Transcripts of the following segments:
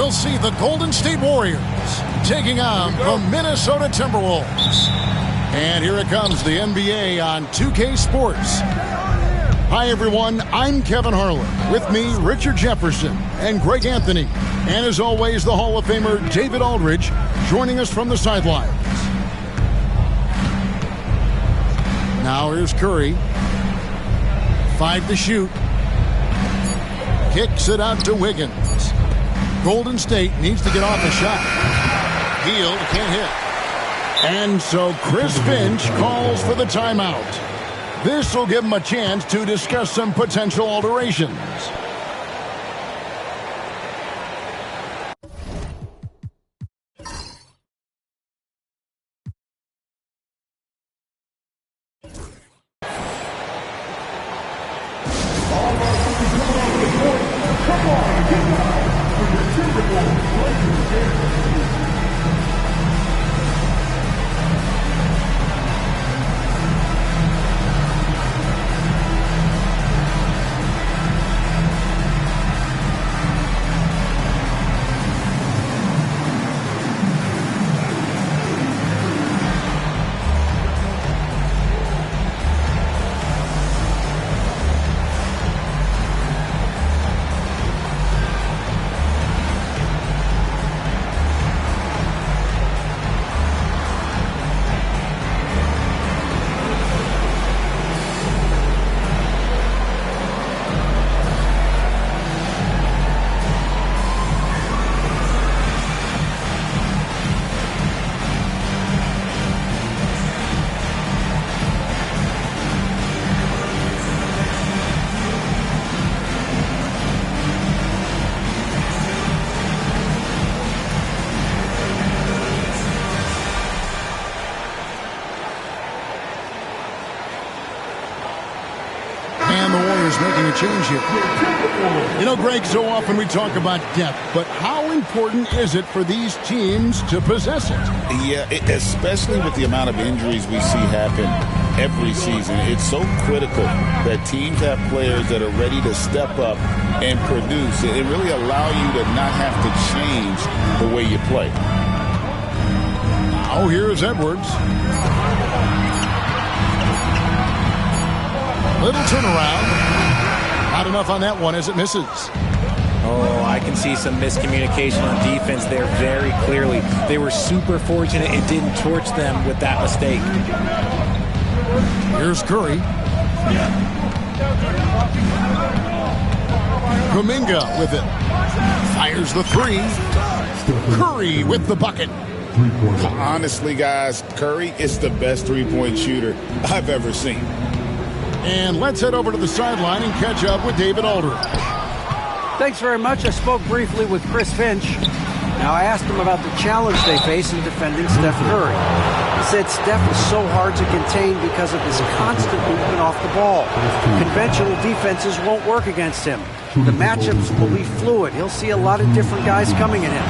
We'll see the Golden State Warriors taking on the Minnesota Timberwolves. And here it comes, the NBA on 2K Sports. Hi, everyone. I'm Kevin Harlan. With me, Richard Jefferson and Greg Anthony. And as always, the Hall of Famer David Aldridge joining us from the sidelines. Now here's Curry. 5 to shoot. Kicks it out to Wiggins. Golden State needs to get off a shot. Hield can't hit. And so Chris Finch calls for the timeout. This will give him a chance to discuss some potential alterations. Making a change here. You know, Greg, so often we talk about depth, but how important is it for these teams to possess it? Yeah, especially with the amount of injuries we see happen every season. It's so critical that teams have players that are ready to step up and produce and really allow you to not have to change the way you play. Now here's Edwards. Little turnaround. Not enough on that one as it misses. Oh, I can see some miscommunication on defense there very clearly. They were super fortunate it didn't torch them with that mistake. Here's Curry. Kuminga with it. Fires the three. Curry with the bucket. Honestly, guys, Curry is the best three-point shooter I've ever seen. And let's head over to the sideline and catch up with David Aldridge. Thanks very much. I spoke briefly with Chris Finch. Now, I asked him about the challenge they face in defending Steph Curry. He said Steph is so hard to contain because of his constant movement off the ball. Conventional defenses won't work against him. The matchups will be fluid. He'll see a lot of different guys coming at him.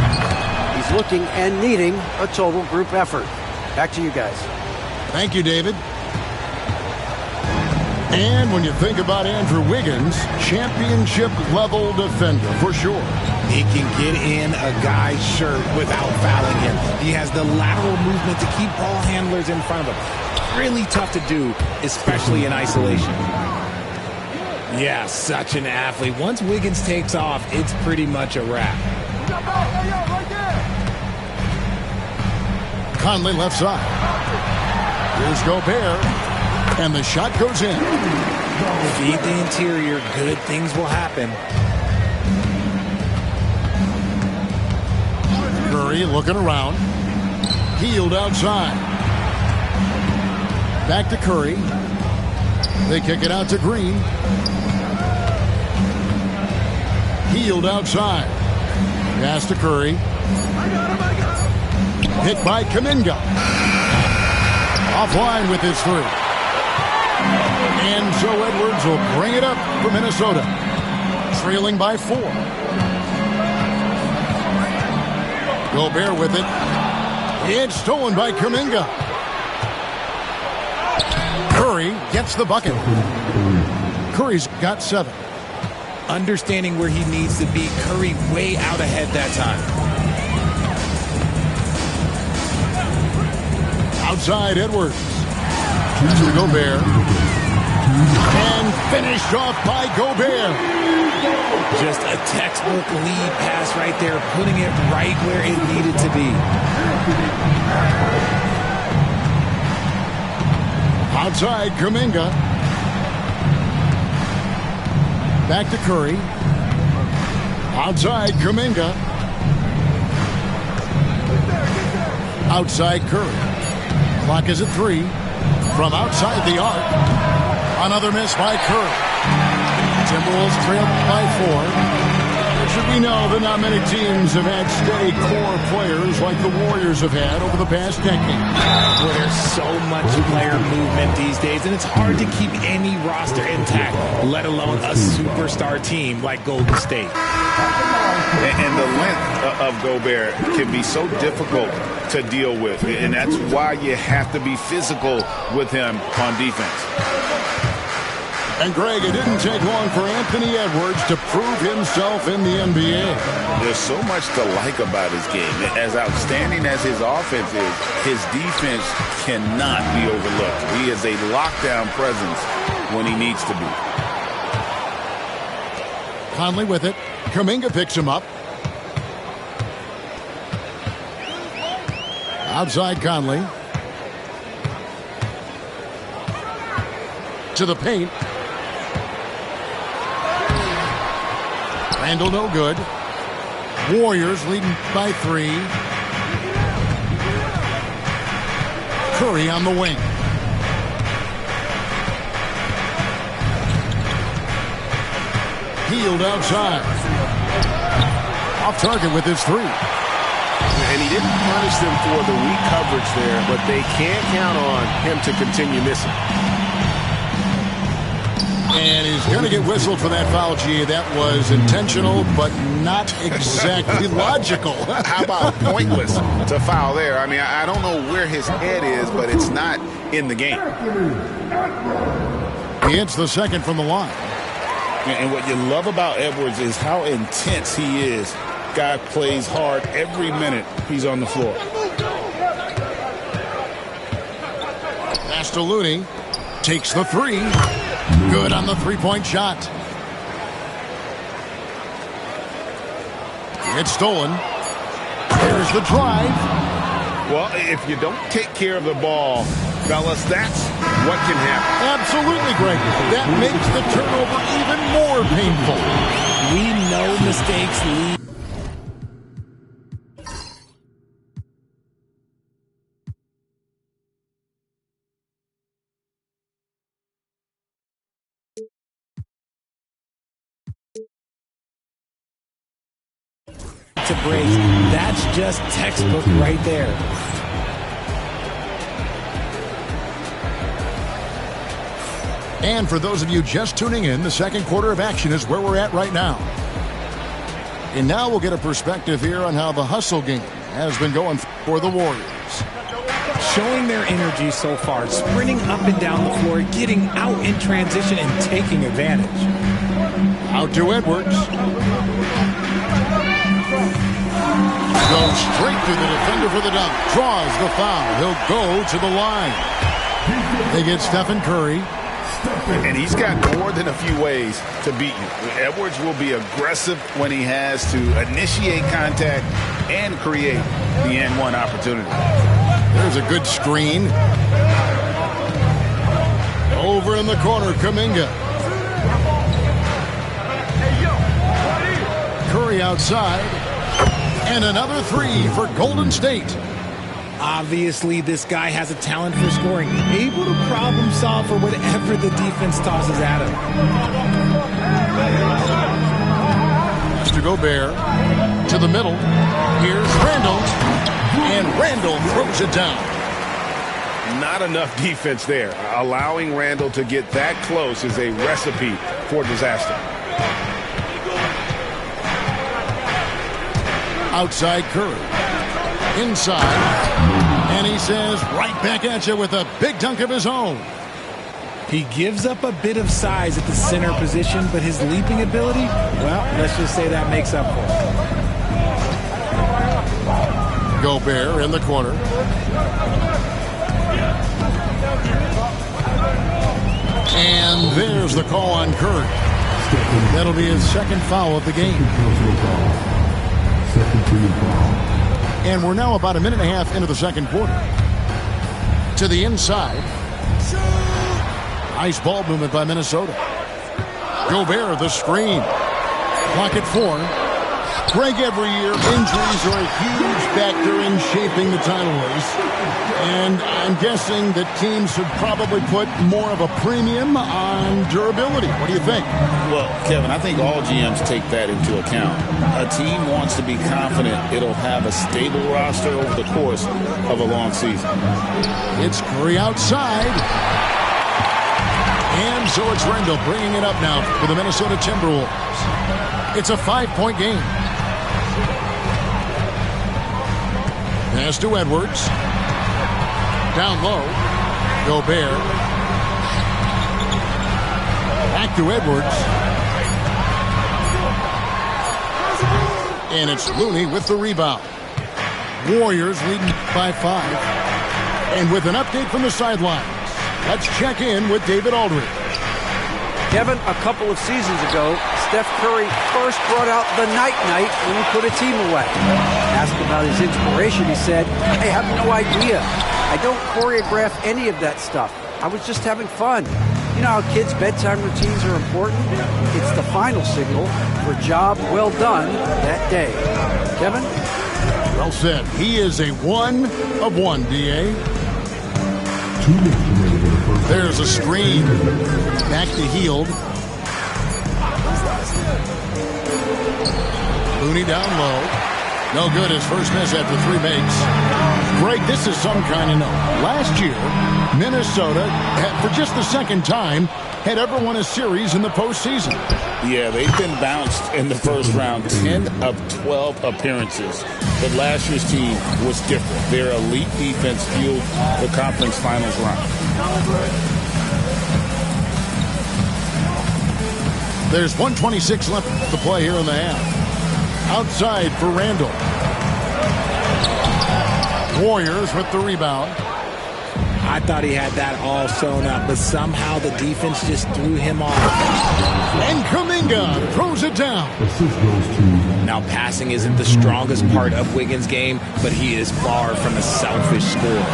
He's looking and needing a total group effort. Back to you guys. Thank you, David. And when you think about Andrew Wiggins, championship-level defender for sure. He can get in a guy's shirt without fouling him. He has the lateral movement to keep ball handlers in front of him. Really tough to do, especially in isolation. Yeah, such an athlete. Once Wiggins takes off, it's pretty much a wrap. Conley left side. Here's Gobert. And the shot goes in. Feed the interior. Good things will happen. Curry looking around. Healed outside. Back to Curry. They kick it out to Green. Healed outside. Pass to Curry. Hit by Kuminga. Offline with his three. And so Edwards will bring it up for Minnesota. Trailing by 4. Gobert with it. It's stolen by Kuminga. Curry gets the bucket. Curry's got 7. Understanding where he needs to be. Curry way out ahead that time. Outside Edwards. To Gobert. And finished off by Gobert. Just a textbook lead pass right there, putting it right where it needed to be. Outside Kuminga. Back to Curry. Outside Kuminga. Outside Curry. Clock is at 3. From outside the arc. Another miss by Curry. Timberwolves trail by 4. Should we know that not many teams have had steady core players like the Warriors have had over the past decade. Well, there's so much player movement these days, and it's hard to keep any roster intact, let alone a superstar team like Golden State. And the length of Gobert can be so difficult to deal with, and that's why you have to be physical with him on defense. And Greg, it didn't take long for Anthony Edwards to prove himself in the NBA. There's so much to like about his game. As outstanding as his offense is, his defense cannot be overlooked. He is a lockdown presence when he needs to be. Conley with it. Kuminga picks him up. Outside Conley. To the paint. Randall no good. Warriors leading by 3. Curry on the wing. Healed outside. Off target with his 3. And he didn't punish them for the weak coverage there, but they can't count on him to continue missing. And he's going to get whistled for that foul, G. That was intentional, but not exactly logical. How about pointless to foul there? I mean, I don't know where his head is, but it's not in the game. He hits the second from the line. And what you love about Edwards is how intense he is. Guy plays hard every minute he's on the floor. Pass to Looney. Takes the 3. Good on the three-point shot. It's stolen. There's the drive. Well, if you don't take care of the ball, fellas, that's what can happen. Absolutely, Greg. That makes the turnover even more painful. We know mistakes lead. To break. That's just textbook right there. And for those of you just tuning in, the second quarter of action is where we're at right now. And now we'll get a perspective here on how the hustle game has been going for the Warriors. Showing their energy so far, sprinting up and down the floor, getting out in transition and taking advantage. Out to Edwards. Goes straight to the defender for the dunk. Draws the foul. He'll go to the line. They get Stephen Curry. And he's got more than a few ways to beat you. Edwards will be aggressive when he has to initiate contact and create the N1 opportunity. There's a good screen. Over in the corner, Kuminga. Curry outside. And another three for Golden State. Obviously, this guy has a talent for scoring, able to problem solve for whatever the defense tosses at him. To Gobert, to the middle. Here's Randall, and Randall throws it down. Not enough defense there. Allowing Randall to get that close is a recipe for disaster. Outside Curry. Inside. And he says, right back at you with a big dunk of his own. He gives up a bit of size at the center position, but his leaping ability, well, let's just say that makes up for it. Gobert in the corner. And there's the call on Curry. That'll be his second foul of the game. And we're now about a minute and a half into the second quarter. To the inside. Nice ball movement by Minnesota. Gobert, the screen. Clock at 4. Greg, every year, injuries are a huge factor in shaping the title race. And I'm guessing that teams should probably put more of a premium on durability. What do you think? Well, Kevin, I think all GMs take that into account. A team wants to be confident it'll have a stable roster over the course of a long season. It's Curry outside. And so it's Randall bringing it up now for the Minnesota Timberwolves. It's a 5-point game. Pass to Edwards. Down low. Gobert. Back to Edwards. And it's Looney with the rebound. Warriors leading by 5. And with an update from the sidelines, let's check in with David Aldridge. Kevin, a couple of seasons ago, Steph Curry first brought out the night-night when he put a team away. Asked about his inspiration, he said, I have no idea. I don't choreograph any of that stuff. I was just having fun. You know how kids' bedtime routines are important? It's the final signal for a job well done that day. Kevin? Well said. He is a 1 of 1, D.A. There's a screen. Back to Hield. Looney down low. No good. His first miss after 3 makes. Greg, this is some kind of note. Last year, Minnesota, for just the second time, had ever won a series in the postseason. Yeah, they've been bounced in the first round, 10 of 12 appearances. But last year's team was different. Their elite defense fueled the conference finals run. There's 1:26 left to play here in the half. Outside for Randall. Warriors with the rebound. I thought he had that all sewn up, but somehow the defense just threw him off. And Kuminga throws it down. Now, passing isn't the strongest part of Wiggins' game, but he is far from a selfish scorer.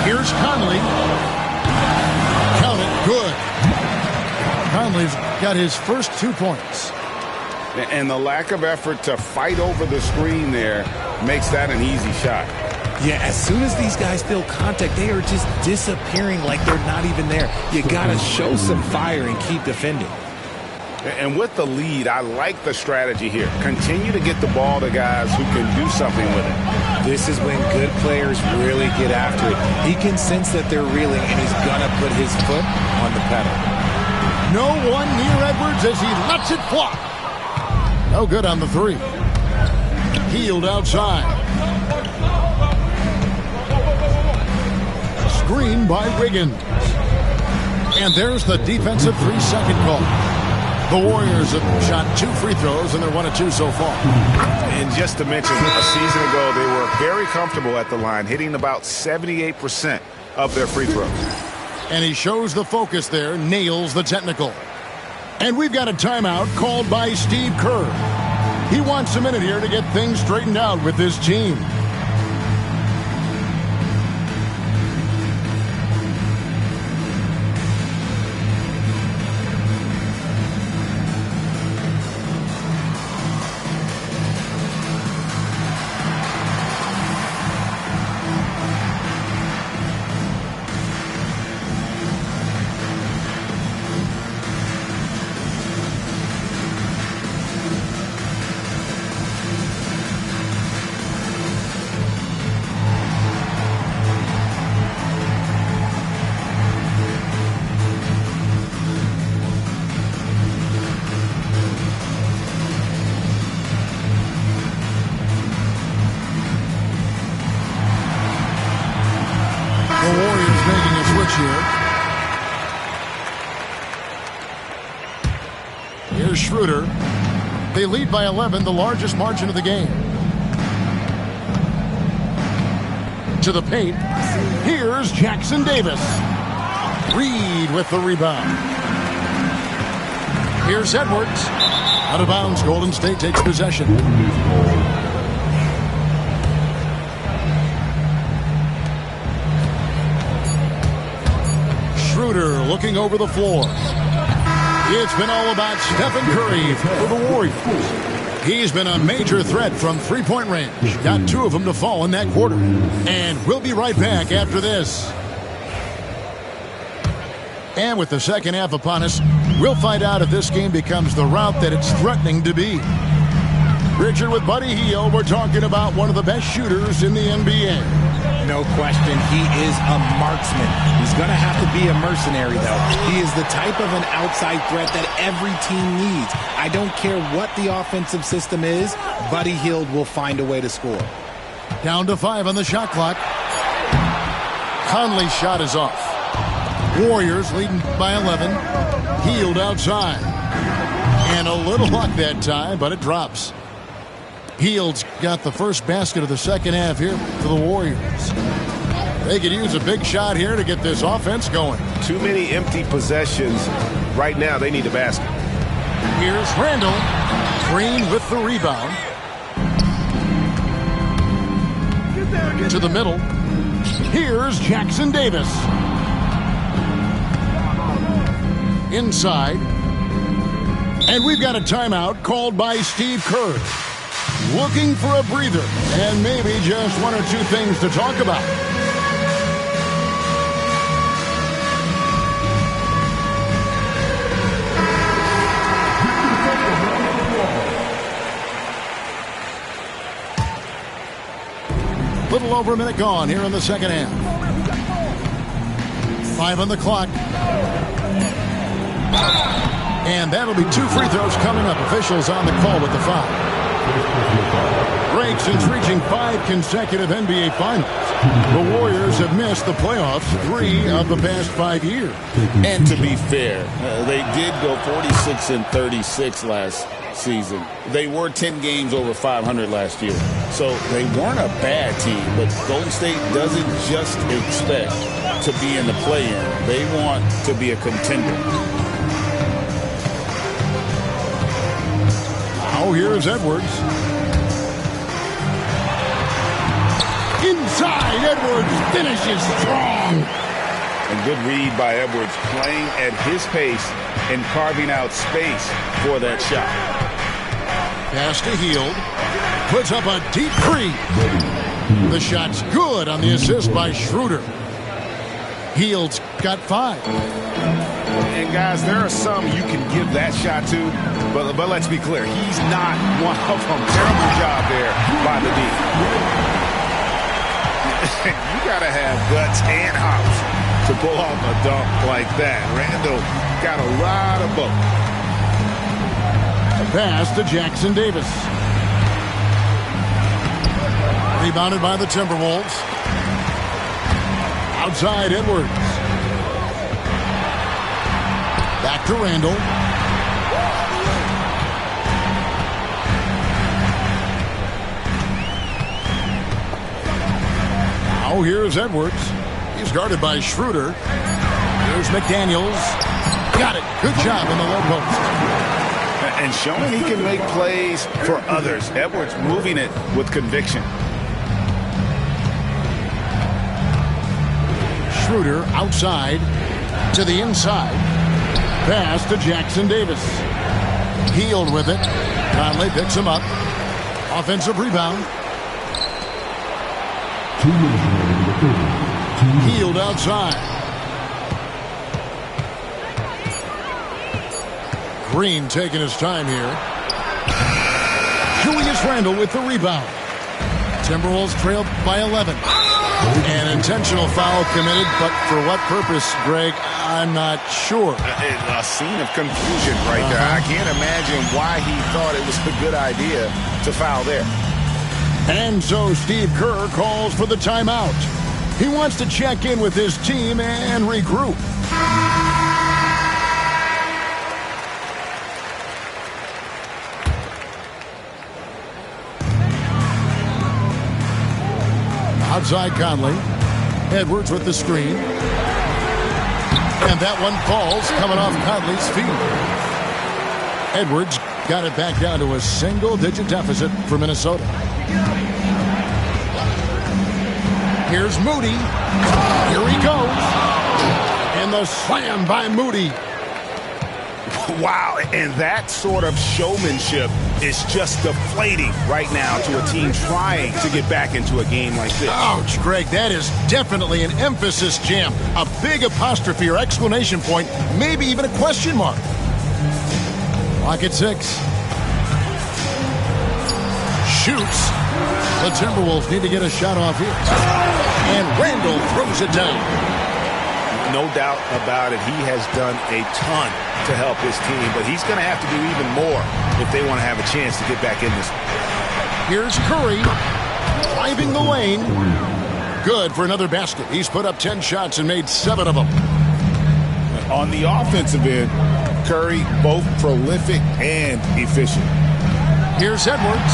Here's Conley. Count it. Good. Conley's got his first 2 points. And the lack of effort to fight over the screen there makes that an easy shot. Yeah, as soon as these guys feel contact, they are just disappearing like they're not even there. You got to show some fire and keep defending. And with the lead, I like the strategy here. Continue to get the ball to guys who can do something with it. This is when good players really get after it. He can sense that they're reeling, and he's going to put his foot on the pedal. No one near Edwards as he lets it fly. No good on the three. Healed outside. Screen by Wiggins. And there's the defensive 3-second call. The Warriors have shot 2 free throws, and they're 1 of 2 so far. And just to mention, a season ago, they were very comfortable at the line, hitting about 78% of their free throws. And he shows the focus there, nails the technical. And we've got a timeout called by Steve Kerr. He wants a minute here to get things straightened out with this team. Here's Schroeder. They lead by 11, the largest margin of the game. To the paint. Here's Jackson Davis. Reed with the rebound. Here's Edwards. Out of bounds, Golden State takes possession. Schroeder looking over the floor. It's been all about Stephen Curry for the Warriors. He's been a major threat from three-point range. Got 2 of them to fall in that quarter. And we'll be right back after this. And with the second half upon us, we'll find out if this game becomes the route that it's threatening to be. Richard with Buddy Hield, we're talking about one of the best shooters in the NBA. No question, he is a marksman. He's going to have to be a mercenary, though. He is the type of an outside threat that every team needs. I don't care what the offensive system is, Buddy Hield will find a way to score. Down to 5 on the shot clock. Conley's shot is off. Warriors leading by 11. Hield outside. And a little luck that time, but it drops. Hield's got the first basket of the second half here for the Warriors. They could use a big shot here to get this offense going. Too many empty possessions. Right now, they need a basket. Here's Randall. Green with the rebound. To the middle. Here's Jackson Davis. Inside. And we've got a timeout called by Steve Kerr. Looking for a breather and maybe just 1 or 2 things to talk about. Little over a minute gone here in the second half. 5 on the clock. And that'll be 2 free throws coming up. Officials on the call with the foul. Break since reaching 5 consecutive NBA Finals. The Warriors have missed the playoffs 3 of the past 5 years. And to be fair, they did go 46-36 last season. They were 10 games over 500 last year. So they weren't a bad team, but Golden State doesn't just expect to be in the play-in. They want to be a contender. Now here's Edwards. Inside, Edwards finishes strong. And good read by Edwards, playing at his pace and carving out space for that shot. Pass to Hield. Puts up a deep 3. The shot's good on the assist by Schroeder. Hield's got 5. And guys, there are some you can give that shot to, but let's be clear, he's not one of them. Terrible job there by the D. You got to have guts and hops to pull off a dunk like that. Randall got a lot of both. Pass to Jackson Davis. Rebounded by the Timberwolves. Outside Edwards. Back to Randall. Now here's Edwards. He's guarded by Schroeder. Here's McDaniels. Got it. Good job in the low post. And showing he can make plays for others. Edwards moving it with conviction. Schroeder outside to the inside. Pass to Jackson Davis. Healed with it. Conley picks him up. Offensive rebound. Healed outside. Green taking his time here. Julius Randle with the rebound. Timberwolves trailed by 11. An intentional foul committed, but for what purpose, Greg, I'm not sure. A scene of confusion right there. I can't imagine why he thought it was a good idea to foul there. And so Steve Kerr calls for the timeout. He wants to check in with his team and regroup. Outside Conley. Edwards with the screen. And that one falls, coming off Conley's feet. Edwards got it back down to a single-digit deficit for Minnesota. Here's Moody. Here he goes. And the slam by Moody. Wow, and that sort of showmanship is just deflating right now to a team trying to get back into a game like this. Ouch, Greg, that is definitely an emphasis jam. A big apostrophe or exclamation point, maybe even a question mark. Clock at 6. Shoots. The Timberwolves need to get a shot off here. And Randall throws it down. No doubt about it. He has done a ton to help his team, but he's going to have to do even more if they want to have a chance to get back in this. Here's Curry driving the lane. Good for another basket. He's put up 10 shots and made 7 of them. On the offensive end, Curry both prolific and efficient. Here's Edwards.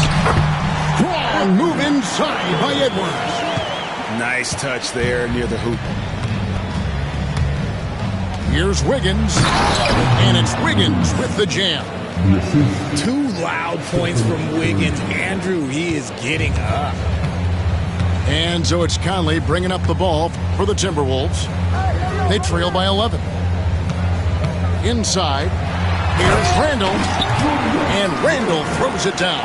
Strong move inside by Edwards. Nice touch there near the hoop. Here's Wiggins, and it's Wiggins with the jam. 2 loud points from Wiggins. Andrew, he is getting up. And so it's Conley bringing up the ball for the Timberwolves. They trail by 11. Inside, here's Randall, and Randall throws it down.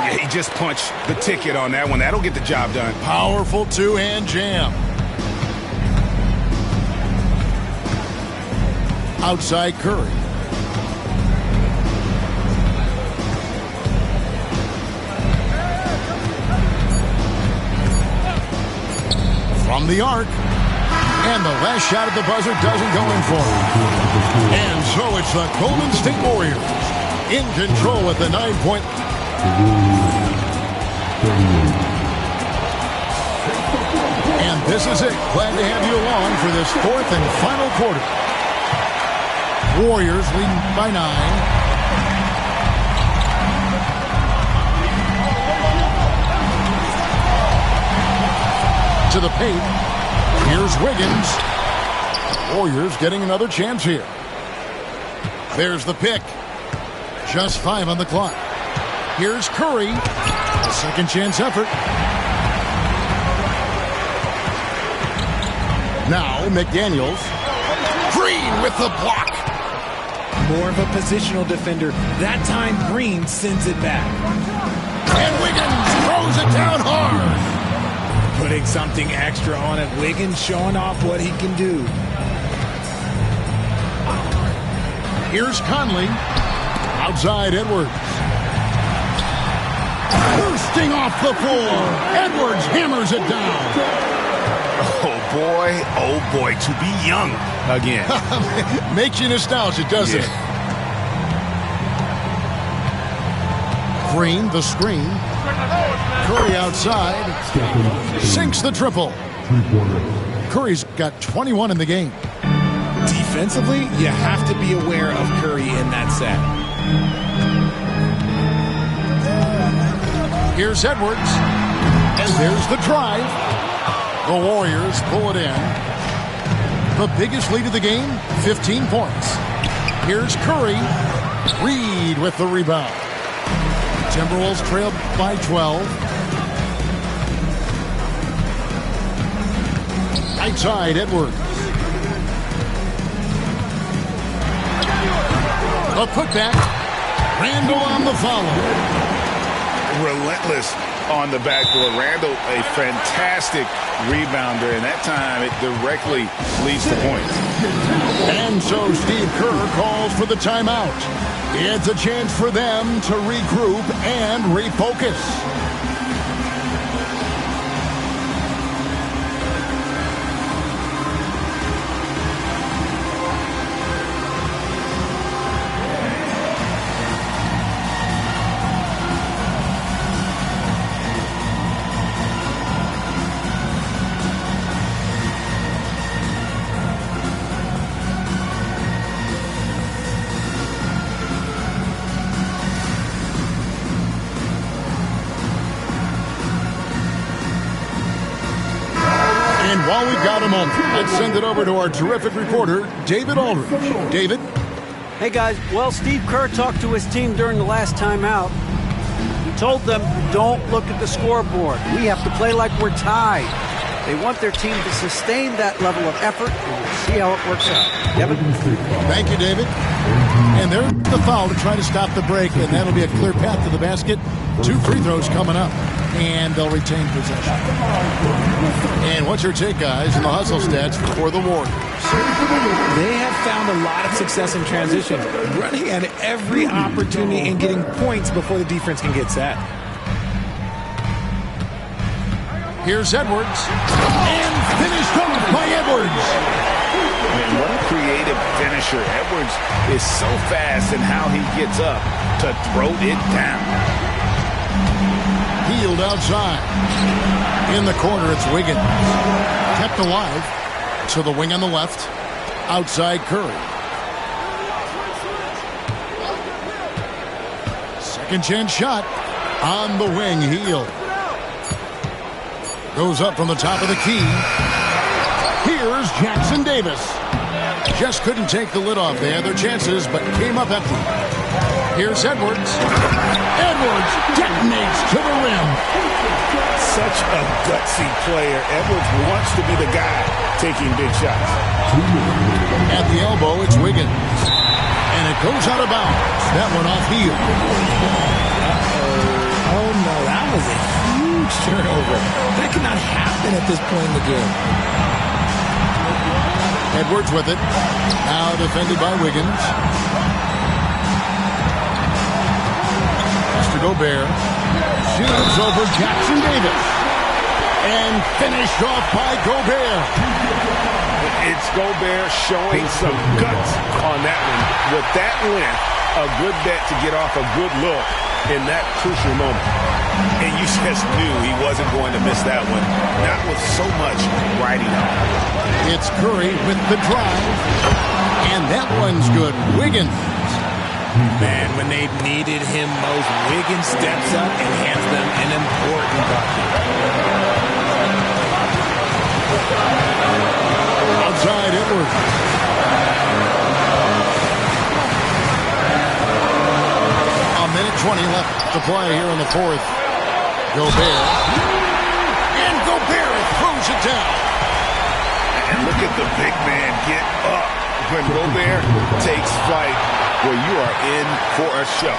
Yeah, he just punched the ticket on that one. That'll get the job done. Powerful two-hand jam. Outside Curry. From the arc. And the last shot at the buzzer doesn't go in for him. And so it's the Golden State Warriors in control with the 9-point. And this is it. Glad to have you along for this 4th and final quarter. Warriors leading by 9. To the paint. Here's Wiggins. Warriors getting another chance here. There's the pick. Just 5 on the clock. Here's Curry. A second chance effort. Now McDaniels. Green with the block. More of a positional defender. That time Green sends it back. And Wiggins throws it down hard. Putting something extra on it. Wiggins showing off what he can do. Here's Conley. Outside Edwards. Bursting off the floor. Edwards hammers it down. Oh boy, to be young again. Makes you nostalgic, doesn't it? Green, the screen. Curry outside. Sinks the triple. Curry's got 21 in the game. Defensively, you have to be aware of Curry in that set. Here's Edwards. And there's the drive. The Warriors pull it in. The biggest lead of the game, 15 points. Here's Curry. Reed with the rebound. Timberwolves trail by 12. Right side, Edwards. A putback. Randall on the follow. Relentless on the backboard. Randall, a fantastic rebounder, and that time it directly leads to points. And so Steve Kerr calls for the timeout. It's a chance for them to regroup and refocus. While we've got a moment, let's send it over to our terrific reporter, David Aldridge. David? Hey, guys. Well, Steve Kerr talked to his team during the last timeout. He told them, don't look at the scoreboard. We have to play like we're tied. They want their team to sustain that level of effort, and we'll see how it works out. Kevin? Thank you, David. And there's the foul to try to stop the break, and that'll be a clear path to the basket. 2 free throws coming up, and they'll retain possession. And what's your take, guys, in the hustle stats for the Warriors? They have found a lot of success in transition, running at every opportunity and getting points before the defense can get set. Here's Edwards. And finished off by Edwards. Man, what a creative finisher. Edwards is so fast in how he gets up to throw it down. Healed outside. In the corner, it's Wiggins. Kept alive. To the wing on the left. Outside Curry. Second chance shot. On the wing, Hield. Goes up from the top of the key. Here's Jackson Davis. Just couldn't take the lid off. They had their chances, but came up empty. Here's Edwards. Edwards detonates to the rim. Such a gutsy player. Edwards wants to be the guy taking big shots. At the elbow, it's Wiggins. And it goes out of bounds. That one off Hield. Oh, no, that was a huge turnover. That cannot happen at this point in the game. Edwards with it. Now defended by Wiggins. Mr. Gobert. Shoots over Jackson Davis. And finished off by Gobert. It's Gobert showing some guts on that one. With that length, a good bet to get off a good look in that crucial moment. And you just knew he wasn't going to miss that one. Not with so much riding on. It's Curry with the drive. And that one's good. Wiggins. Man, when they needed him most, Wiggins steps up and hands them an important bucket. Outside Edwards. A minute 20 left to play here in the fourth. Gobert. And Gobert throws it down. And look at the big man get up when Gobert takes flight. Well, you are in for a show.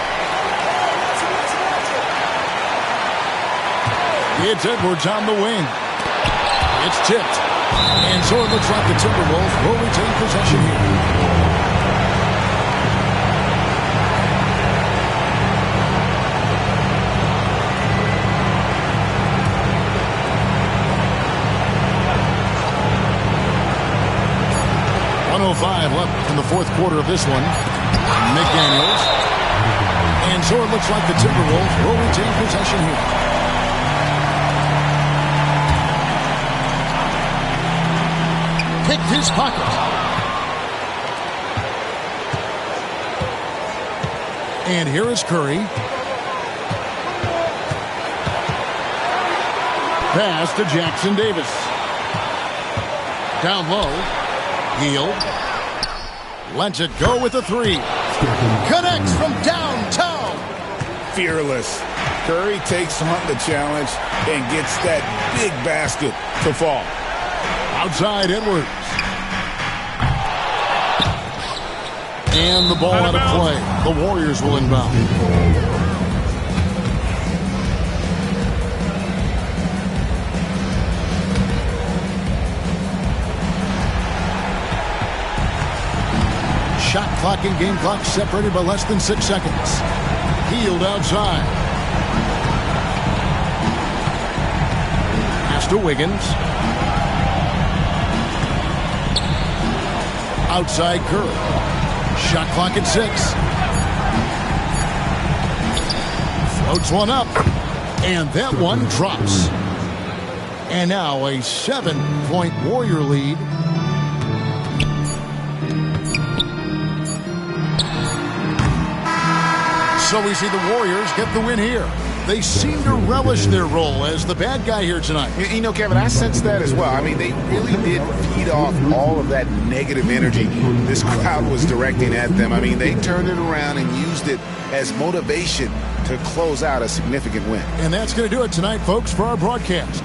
It's Edwards on the wing. It's tipped. And so it looks like the Timberwolves will retain possession here. in the fourth quarter of this one. McDaniels. And so it looks like the Timberwolves will retain possession here. Picked his pocket. And here is Curry. Pass to Jackson Davis. Down low. Hield. Lets it go with a three. Connects from downtown. Fearless. Curry takes on the challenge and gets that big basket to fall. Outside Edwards. And the ball out of play. The Warriors will inbound. Shot clock and game clock separated by less than 6 seconds. Hield outside. Pass to Wiggins. Outside Curry. Shot clock at 6. Floats one up. And that one drops. And now a 7-point Warrior lead. So we see the Warriors get the win here. They seem to relish their role as the bad guy here tonight. You know, Kevin, I sense that as well. I mean, they really did feed off all of that negative energy this crowd was directing at them. I mean, they turned it around and used it as motivation to close out a significant win. And that's going to do it tonight, folks, for our broadcast.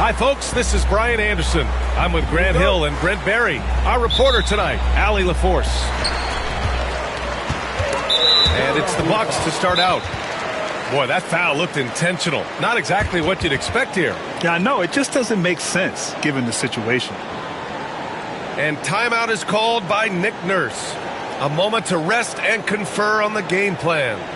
Hi, folks. This is Brian Anderson. I'm with Grant Hill and Brent Barry. Our reporter tonight, Allie LaForce. And it's the Bucks to start out. Boy, that foul looked intentional. Not exactly what you'd expect here. Yeah, I know. It just doesn't make sense given the situation. And timeout is called by Nick Nurse. A moment to rest and confer on the game plan.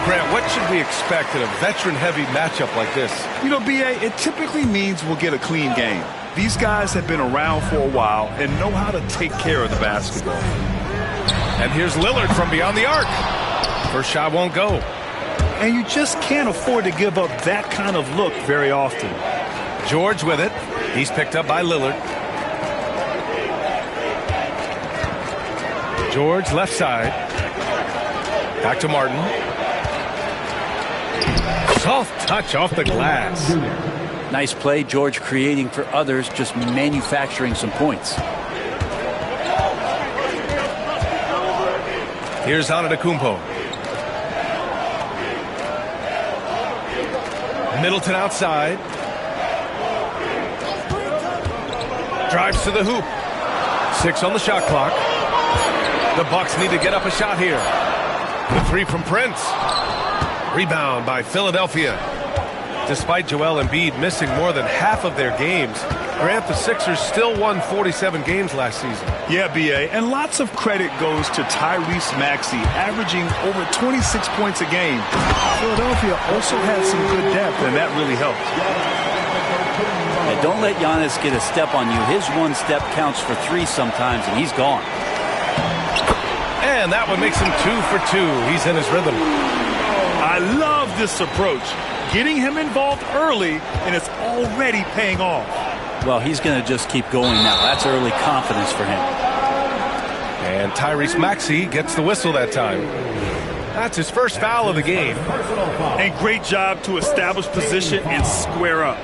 Grant, what should we expect in a veteran-heavy matchup like this? You know, B.A., it typically means we'll get a clean game. These guys have been around for a while and know how to take care of the basketball. And here's Lillard from beyond the arc. First shot won't go. And you just can't afford to give up that kind of look very often. George with it. He's picked up by Lillard. George left side. Back to Martin. Soft touch off the glass. Nice play, George creating for others, just manufacturing some points. Here's Antetokounmpo. Middleton outside. Drives to the hoop. 6 on the shot clock. The Bucks need to get up a shot here. The three from Prince. Rebound by Philadelphia. Despite Joel Embiid missing more than half of their games, Grant, the Sixers still won 47 games last season. Yeah, B.A., and lots of credit goes to Tyrese Maxey, averaging over 26 points a game. Philadelphia also had some good depth, and that really helped. Yeah, don't let Giannis get a step on you. His one step counts for 3 sometimes, and he's gone. And that one makes him 2 for 2. He's in his rhythm. I love this approach. Getting him involved early, and it's already paying off. Well, he's going to just keep going now. That's early confidence for him. And Tyrese Maxey gets the whistle that time. That's his first foul of the game. And great job to establish position and square up.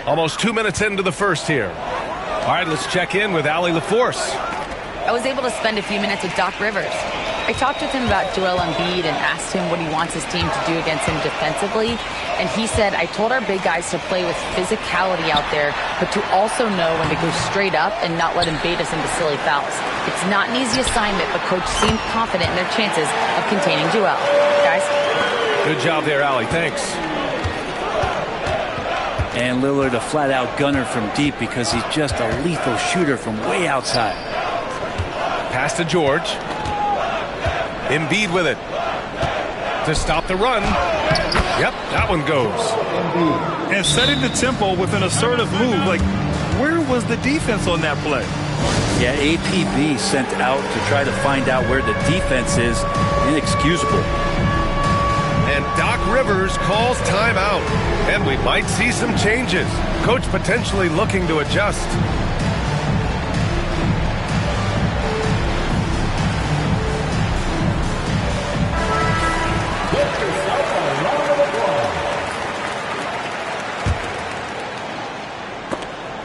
Almost 2 minutes into the first here. All right, let's check in with Allie LaForce. I was able to spend a few minutes with Doc Rivers. I talked with him about Joel Embiid and asked him what he wants his team to do against him defensively. And he said, I told our big guys to play with physicality out there, but to also know when to go straight up and not let him bait us into silly fouls. It's not an easy assignment, but Coach seemed confident in their chances of containing Joel. Guys? Good job there, Allie. Thanks. And Lillard a flat-out gunner from deep because he's just a lethal shooter from way outside. Pass to George. Embiid with it. To stop the run. Yep, that one goes. And setting the tempo with an assertive move. Like, where was the defense on that play? Yeah, APB sent out to try to find out where the defense is. Inexcusable. And Doc Rivers calls timeout. And we might see some changes. Coach potentially looking to adjust.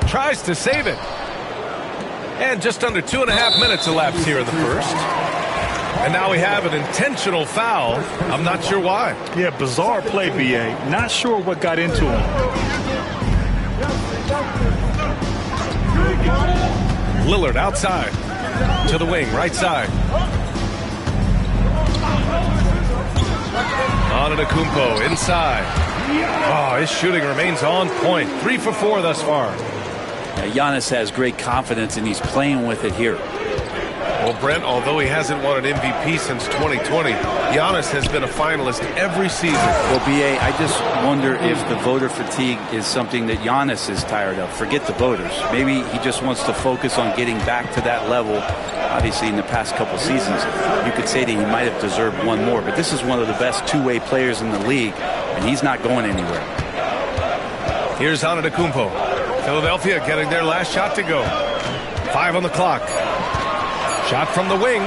Tries to save it. And just under 2.5 minutes elapsed here in the first. And now we have an intentional foul. I'm not sure why. Yeah, bizarre play, B.A. Not sure what got into him. Lillard outside. To the wing, right side. Antetokounmpo inside. Oh, his shooting remains on point. 3 for 4 thus far. Giannis has great confidence, and he's playing with it here. Well, Brent, although he hasn't won an MVP since 2020, Giannis has been a finalist every season. Well, B.A., I just wonder if the voter fatigue is something that Giannis is tired of. Forget the voters. Maybe he just wants to focus on getting back to that level. Obviously, in the past couple seasons, you could say that he might have deserved one more, but this is one of the best two-way players in the league, and he's not going anywhere. Here's Antetokounmpo. Philadelphia getting their last shot to go. 5 on the clock. Shot from the wing.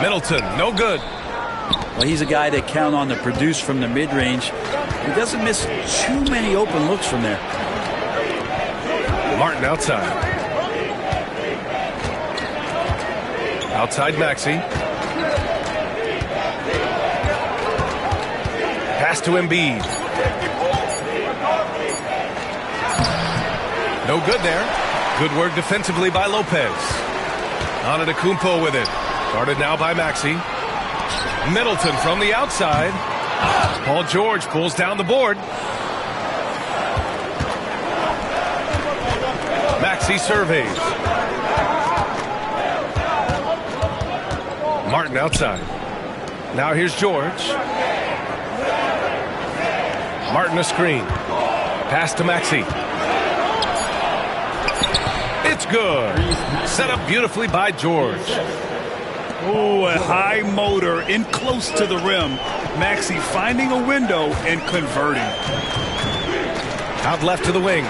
Middleton, no good. Well, he's a guy that count on to produce from the mid-range. He doesn't miss too many open looks from there. Martin outside. Outside Maxey. Pass to Embiid. No good there. Good work defensively by Lopez. Antetokounmpo with it. Guarded now by Maxey. Middleton from the outside. Paul George pulls down the board. Maxey surveys. Martin outside. Now here's George. Martin a screen. Pass to Maxey. It's good. Set up beautifully by George. Oh, a high motor in close to the rim. Maxey finding a window and converting. Out left to the wing.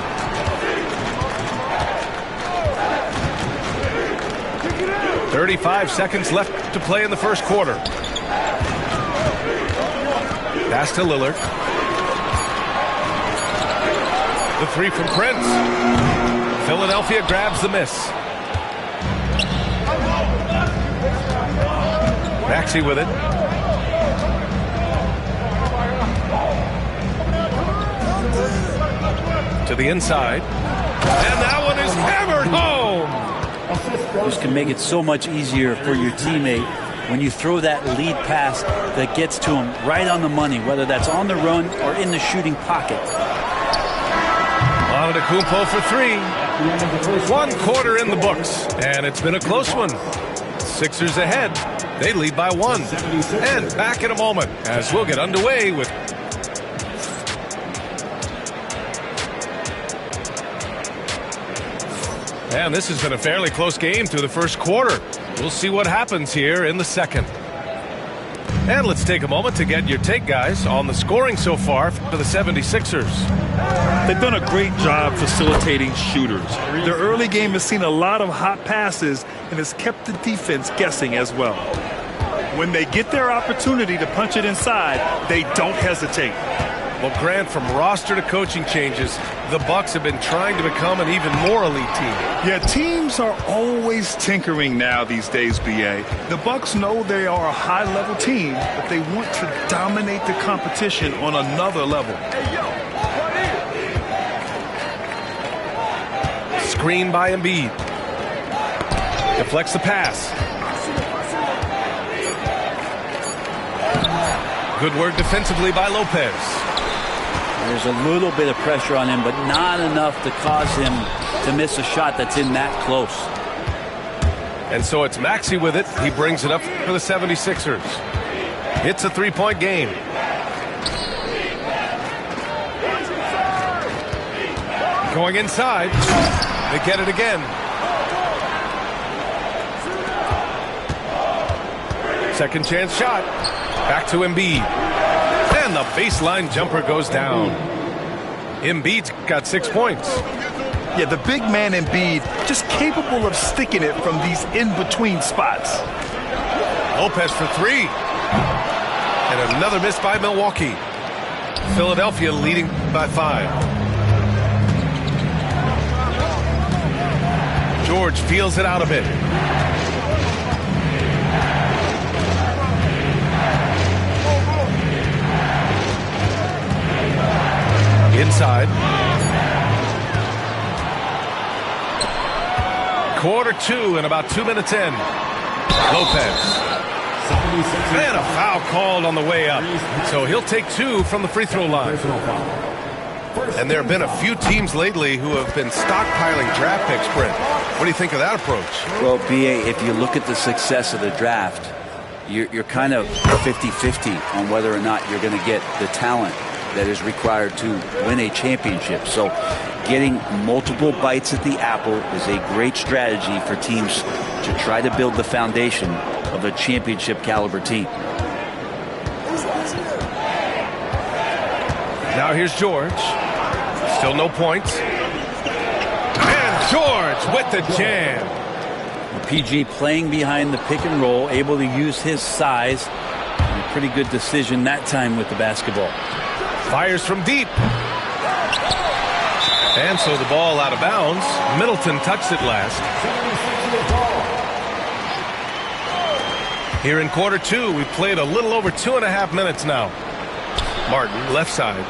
"35 seconds left to play in the first quarter. Pass to Lillard. The 3 from Prince. Philadelphia grabs the miss. Maxey with it. To the inside. And that one is hammered home. This can make it so much easier for your teammate when you throw that lead pass that gets to him right on the money, whether that's on the run or in the shooting pocket. Antetokounmpo for 3. 1 quarter in the books, and it's been a close one. Sixers ahead. They lead by 1. And back in a moment as we'll get underway with... And this has been a fairly close game through the first quarter. We'll see what happens here in the second. And let's take a moment to get your take, guys, on the scoring so far for the 76ers. They've done a great job facilitating shooters. Their early game has seen a lot of hot passes and has kept the defense guessing as well. When they get their opportunity to punch it inside, they don't hesitate. Well, Grant, from roster to coaching changes, the Bucks have been trying to become an even more elite team. Yeah, teams are always tinkering now these days, B.A. The Bucks know they are a high-level team, but they want to dominate the competition on another level. Screen by Embiid. Deflects the pass. Good work defensively by Lopez. There's a little bit of pressure on him, but not enough to cause him to miss a shot that's in that close. And so it's Maxey with it. He brings it up for the 76ers. It's a 3-point game. Going inside. They get it again. Second chance shot. Back to Embiid. And the baseline jumper goes down. Embiid's got 6 points. Yeah, the big man Embiid just capable of sticking it from these in-between spots. Lopez for 3. And another miss by Milwaukee. Philadelphia leading by 5. George feels it out a bit. Inside. Quarter 2 and about 2 minutes in. Lopez. And a foul called on the way up. So he'll take 2 from the free throw line. And there have been a few teams lately who have been stockpiling draft picks, Brent. What do you think of that approach? Well, B.A., if you look at the success of the draft, you're kind of 50-50 on whether or not you're going to get the talent that is required to win a championship. So getting multiple bites at the apple is a great strategy for teams to try to build the foundation of a championship caliber team. Now here's George. Still no points. And George with the jam. PG playing behind the pick and roll, able to use his size. And a pretty good decision that time with the basketball. Fires from deep. And so the ball out of bounds. Middleton touched it last. Here in quarter 2, we've played a little over 2.5 minutes now. Martin, left side.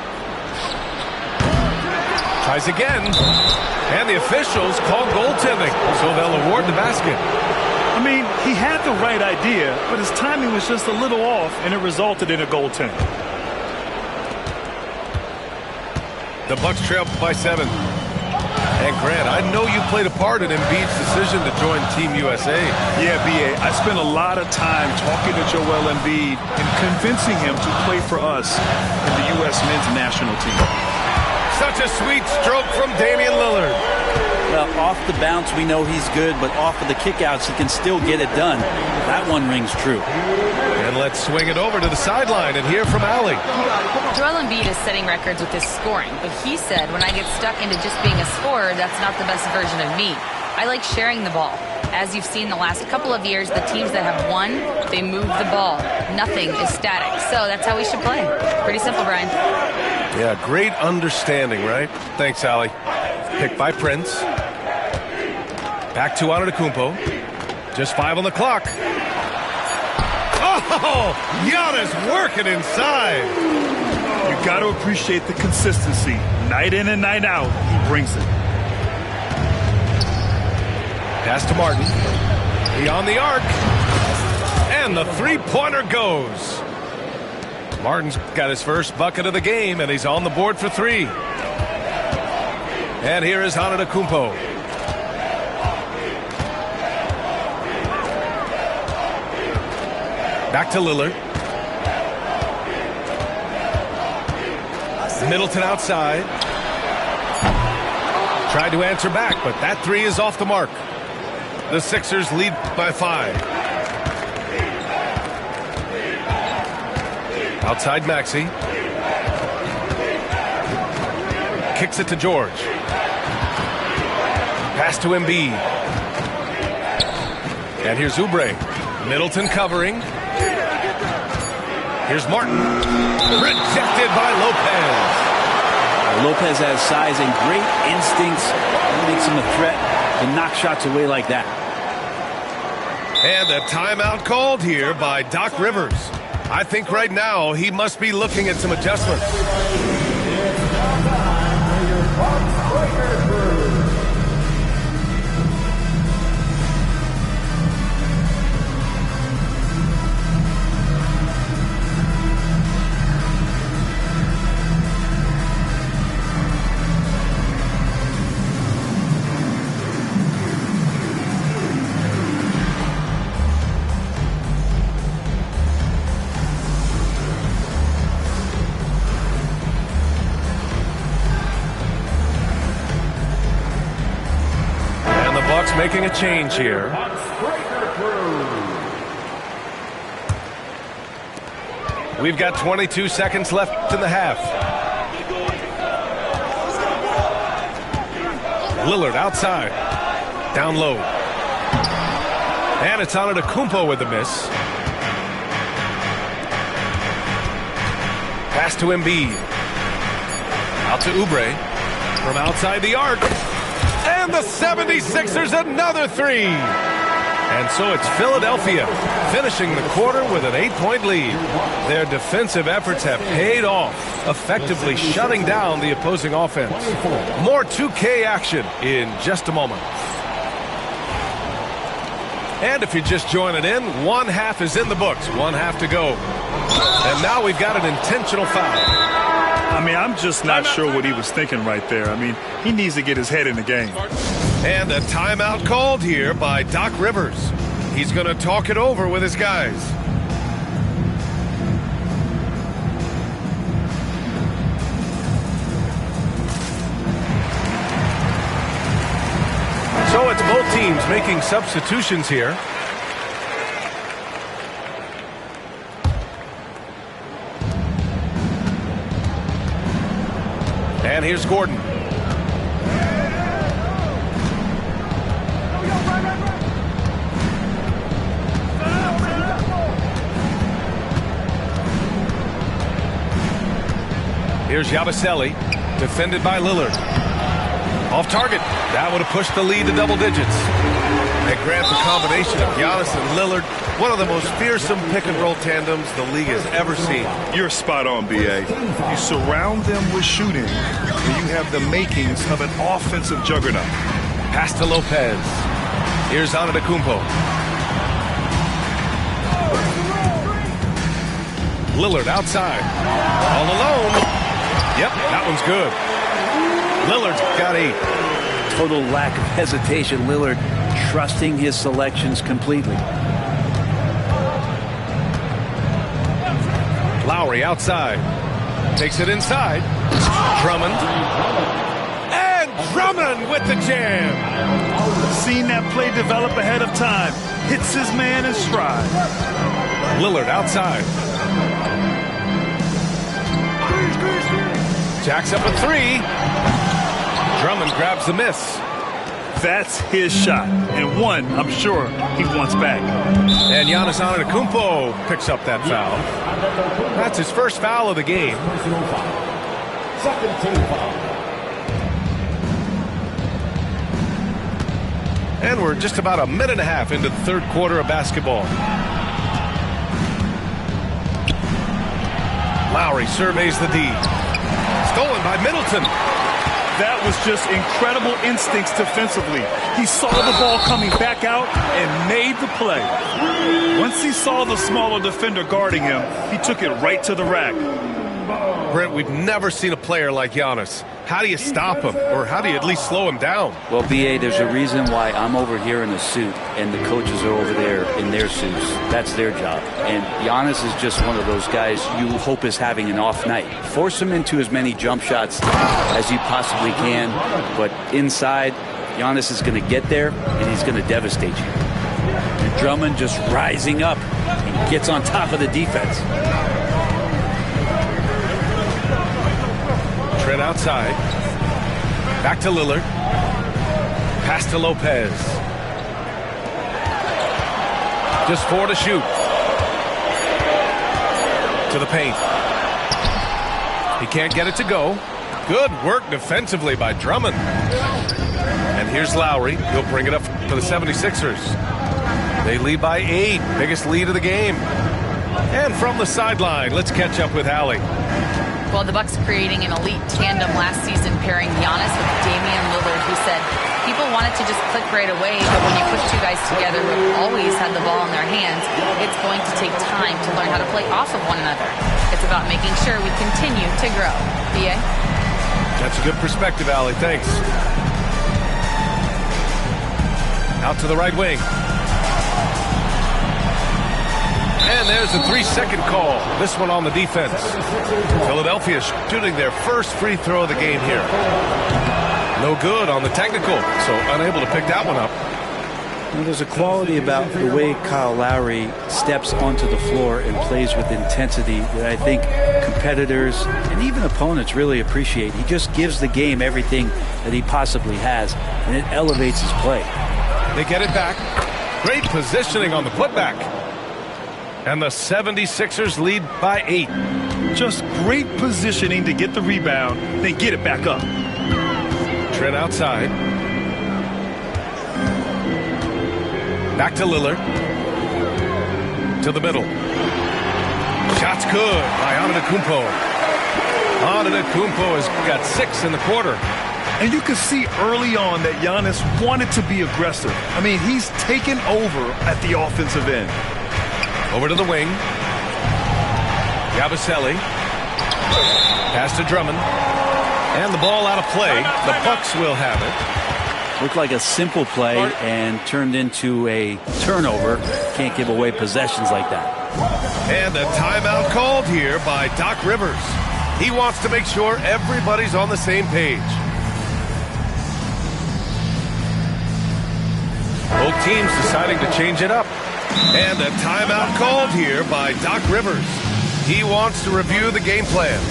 Tries again. And the officials call goaltending, so they'll award the basket. I mean, he had the right idea, but his timing was just a little off, and it resulted in a goaltending. The Bucks trail by 7. And Grant, I know you played a part in Embiid's decision to join Team USA. Yeah, B.A., I spent a lot of time talking to Joel Embiid and convincing him to play for us in the U.S. men's national team. Such a sweet stroke from Damian Lillard. Well, off the bounce, we know he's good, but off of the kickouts, he can still get it done. That one rings true. And let's swing it over to the sideline and hear from Allie. Joel Embiid is setting records with his scoring, but he said, when I get stuck into just being a scorer, that's not the best version of me. I like sharing the ball. As you've seen the last couple of years, the teams that have won, they move the ball. Nothing is static. So that's how we should play. Pretty simple, Brian. Yeah, great understanding, right? Thanks, Allie. Picked by Prince. Back to Antetokounmpo. Just 5 on the clock. Oh, Giannis working inside. You got to appreciate the consistency. Night in and night out, he brings it. Pass to Martin. Beyond the arc. And the three-pointer goes. Martin's got his first bucket of the game, and he's on the board for 3. And here is Antetokounmpo. Back to Lillard. Middleton outside. Tried to answer back, but that 3 is off the mark. The Sixers lead by 5. Outside Maxey. Kicks it to George. Pass to Embiid. And here's Oubre. Middleton covering. Here's Martin. Rejected by Lopez. Lopez has size and great instincts. It makes him a threat to knock shots away like that. And a timeout called here by Doc Rivers. I think right now he must be looking at some adjustments. Making a change here. We've got 22 seconds left in the half. Lillard outside. Down low. And it's Antetokounmpo with the miss. Pass to Embiid. Out to Oubre. From outside the arc. And the 76ers another 3. And so it's Philadelphia finishing the quarter with an 8-point lead. Their defensive efforts have paid off, effectively shutting down the opposing offense. More 2K action in just a moment. And if you're just joining in, one half is in the books, one half to go. And now we've got an intentional foul. I mean, I'm just not sure what he was thinking right there. I mean, he needs to get his head in the game. And a timeout called here by Doc Rivers. He's going to talk it over with his guys. So it's both teams making substitutions here. And here's Gordon. Here's Yabusele, defended by Lillard. Off target. That would have pushed the lead to double digits. And Grant, the combination of Giannis and Lillard, one of the most fearsome pick-and-roll tandems the league has ever seen. You're spot on, B.A. You surround them with shooting, and you have the makings of an offensive juggernaut. Pass to Lopez. Here's Antetokounmpo. Lillard outside. All alone. Yep, that one's good. Lillard's got 8. Total lack of hesitation. Lillard trusting his selections completely. Lowry outside. Takes it inside. Drummond. And Drummond with the jam. Seen that play develop ahead of time. Hits his man in stride. Lillard outside. Jacks up a 3. Drummond grabs the miss. That's his shot, and one I'm sure he wants back. And Giannis Antetokounmpo picks up that foul. That's his first foul of the game. Second team foul. And we're just about a minute and a half into the third quarter of basketball. Lowry surveys the D. Stolen by Middleton. That was just incredible instincts defensively. He saw the ball coming back out and made the play. Once he saw the smaller defender guarding him, he took it right to the rack. Brent, we've never seen a player like Giannis. How do you stop him, or how do you at least slow him down? Well, B.A., there's a reason why I'm over here in a suit and the coaches are over there in their suits. That's their job. And Giannis is just one of those guys you hope is having an off night. Force him into as many jump shots as you possibly can, but inside, Giannis is going to get there and he's going to devastate you. And Drummond just rising up and gets on top of the defense. Trent outside. Back to Lillard. Pass to Lopez. Just 4 to shoot. To the paint. He can't get it to go. Good work defensively by Drummond. And here's Lowry. He'll bring it up for the 76ers. They lead by 8. Biggest lead of the game. And from the sideline, let's catch up with Allie. Well, the Bucks creating an elite tandem last season, pairing Giannis with Damian Lillard, who said people wanted to just click right away, but when you put two guys together who have always had the ball in their hands, it's going to take time to learn how to play off of one another. It's about making sure we continue to grow. B.A.? That's a good perspective, Allie. Thanks. Out to the right wing. And there's a 3-second call. This one on the defense. Philadelphia shooting their first free throw of the game here. No good on the technical, so unable to pick that one up. Well, there's a quality about the way Kyle Lowry steps onto the floor and plays with intensity that I think competitors and even opponents really appreciate. He just gives the game everything that he possibly has, and it elevates his play. They get it back. Great positioning on the putback. And the 76ers lead by 8. Just great positioning to get the rebound, then get it back up. Trent outside. Back to Lillard. To the middle. Shot's good by Antetokounmpo. Antetokounmpo has got 6 in the quarter. And you can see early on that Giannis wanted to be aggressive. I mean, he's taken over at the offensive end. Over to the wing. Yabusele. Pass to Drummond. And the ball out of play. The Bucks will have it. Looked like a simple play and turned into a turnover. Can't give away possessions like that. And a timeout called here by Doc Rivers. He wants to make sure everybody's on the same page. Both teams deciding to change it up. And a timeout called here by Doc Rivers. He wants to review the game plan.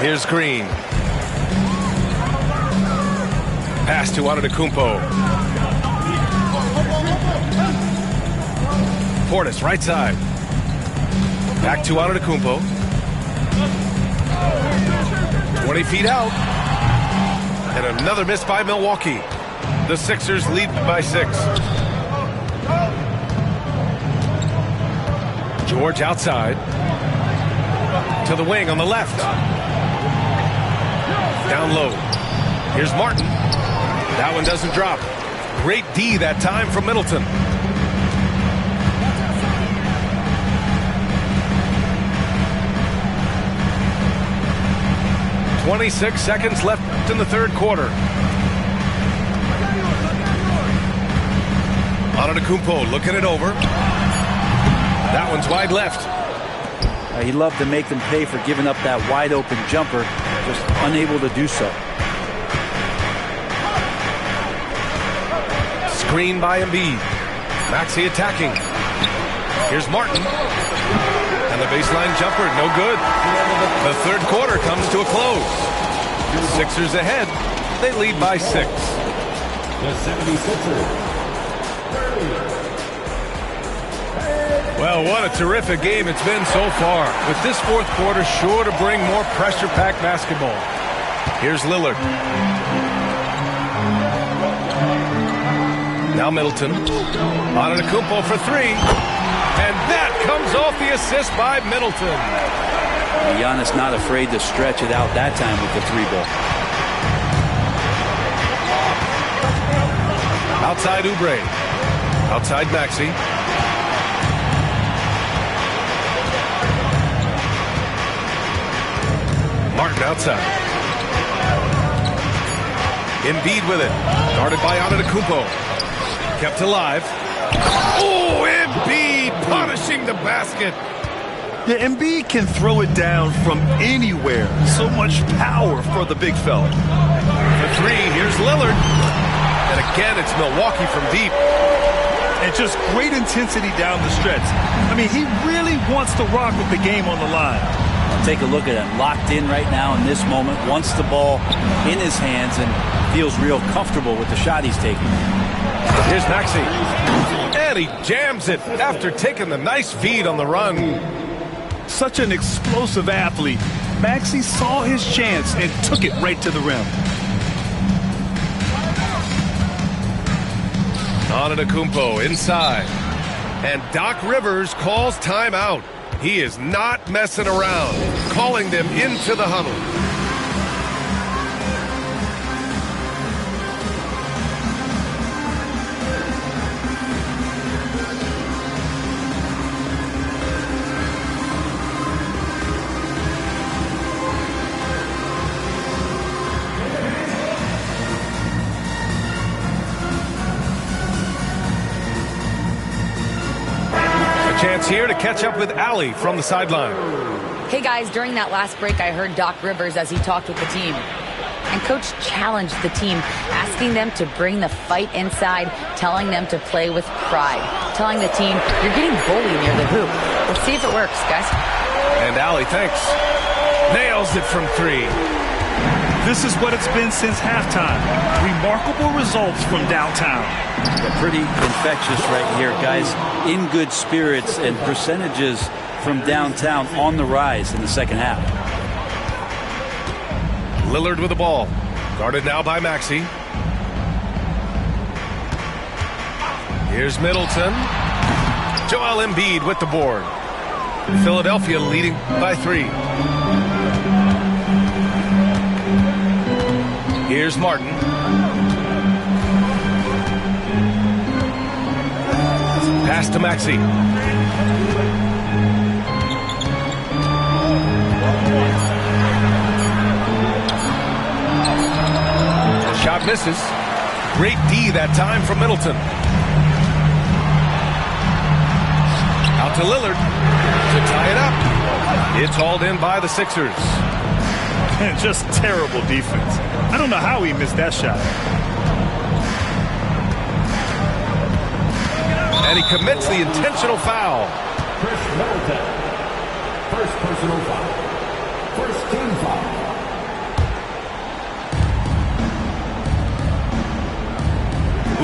Here's Green. Pass to Antetokounmpo. Portis, right side. Back to Antetokounmpo. 20 feet out. And another miss by Milwaukee. The Sixers lead by 6. George outside. To the wing on the left. Down low. Here's Martin. That one doesn't drop. Great D that time from Middleton. .26 seconds left in the third quarter. Antetokounmpo looking it over. That one's wide left. He loved to make them pay for giving up that wide open jumper. Just unable to do so. Screen by Embiid. Maxey attacking. Here's Martin. And the baseline jumper, no good. The third quarter comes to a close. Sixers ahead. They lead by 6. The 76ers. Well, what a terrific game it's been so far. With this fourth quarter sure to bring more pressure-packed basketball. Here's Lillard. Now Middleton. Antetokounmpo for 3. And that comes off the assist by Middleton. Giannis not afraid to stretch it out that time with the 3-ball. Outside Oubre. Outside Maxey. Martin outside. Embiid with it. Guarded by Antetokounmpo. Kept alive. Oh, Embiid punishing the basket. Yeah, Embiid can throw it down from anywhere. So much power for the big fella. For 3, here's Lillard. And again, it's Milwaukee from deep. And just great intensity down the stretch. I mean, he really wants to rock with the game on the line. Take a look at him, locked in right now in this moment, wants the ball in his hands and feels real comfortable with the shot he's taking. Here's Maxey. And he jams it after taking the nice feed on the run. Such an explosive athlete. Maxey saw his chance and took it right to the rim. Antetokounmpo inside. And Doc Rivers calls timeout. He is not messing around, calling them into the huddle. Chance here to catch up with Allie from the sideline. Hey guys, during that last break, I heard Doc Rivers as he talked with the team. And Coach challenged the team, asking them to bring the fight inside, telling them to play with pride, telling the team, you're getting bullied near the hoop. Let's see if it works, guys. And Allie, thanks. Nails it from 3. This is what it's been since halftime. Remarkable results from downtown. Yeah, pretty infectious right here, guys. In good spirits and percentages from downtown on the rise in the second half. Lillard with the ball. Guarded now by Maxey. Here's Middleton. Joel Embiid with the board. Philadelphia leading by 3. Here's Martin. Pass to Maxey. The shot misses. Great D that time from Middleton. Out to Lillard to tie it up. It's hauled in by the Sixers. Just terrible defense. I don't know how he missed that shot. And he commits the intentional foul. Chris Middleton. First personal foul. First team foul.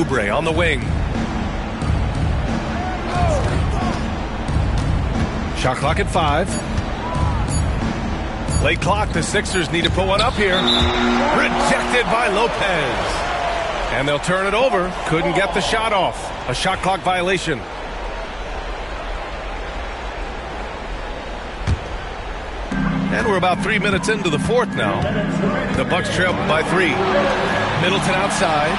Oubre on the wing. Shot clock at 5. Late clock, the Sixers need to put one up here. Rejected by Lopez. And they'll turn it over. Couldn't get the shot off. A shot clock violation. And we're about 3 minutes into the fourth now. The Bucks trail by 3. Middleton outside.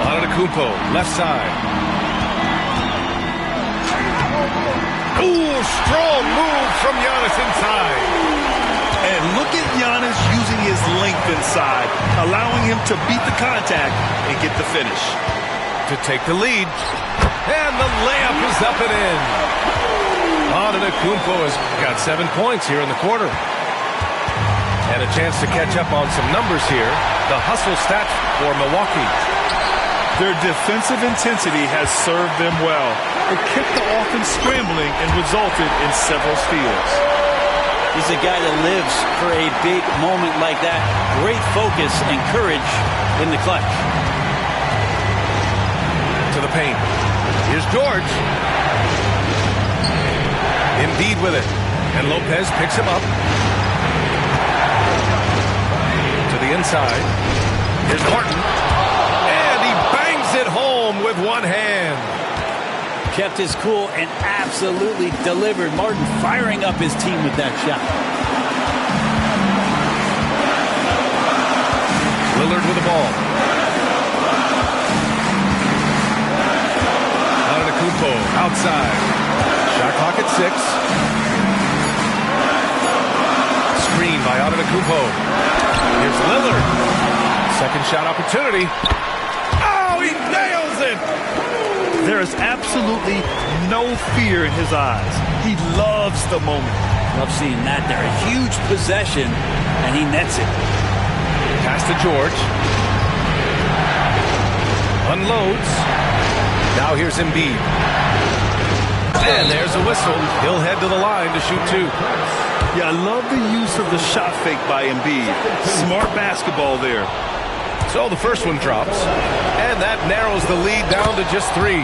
Antetokounmpo, left side. Ooh, strong move from Giannis inside. And look at Giannis using his length inside, allowing him to beat the contact and get the finish. To take the lead. And the layup is up and in. Antetokounmpo has got 7 points here in the quarter. And a chance to catch up on some numbers here. The hustle stats for Milwaukee. Their defensive intensity has served them well. It kept the offense scrambling and resulted in several steals. He's a guy that lives for a big moment like that. Great focus and courage in the clutch. To the paint. Here's George. Embiid with it. And Lopez picks him up. To the inside. Here's Martin. And he bangs it home with one hand. Kept his cool and absolutely delivered. Martin firing up his team with that shot. Lillard with the ball. Antetokounmpo outside. Shot clock at 6. Screen by Antetokounmpo. Here's Lillard. Second shot opportunity. Oh, he nails it! There is absolutely no fear in his eyes. He loves the moment. Love seeing that there. A huge possession, and he nets it. Pass to George. Unloads. Now here's Embiid. And there's a whistle. He'll head to the line to shoot 2. Yeah, I love the use of the shot fake by Embiid. Smart basketball there. So the first one drops, and that narrows the lead down to just 3.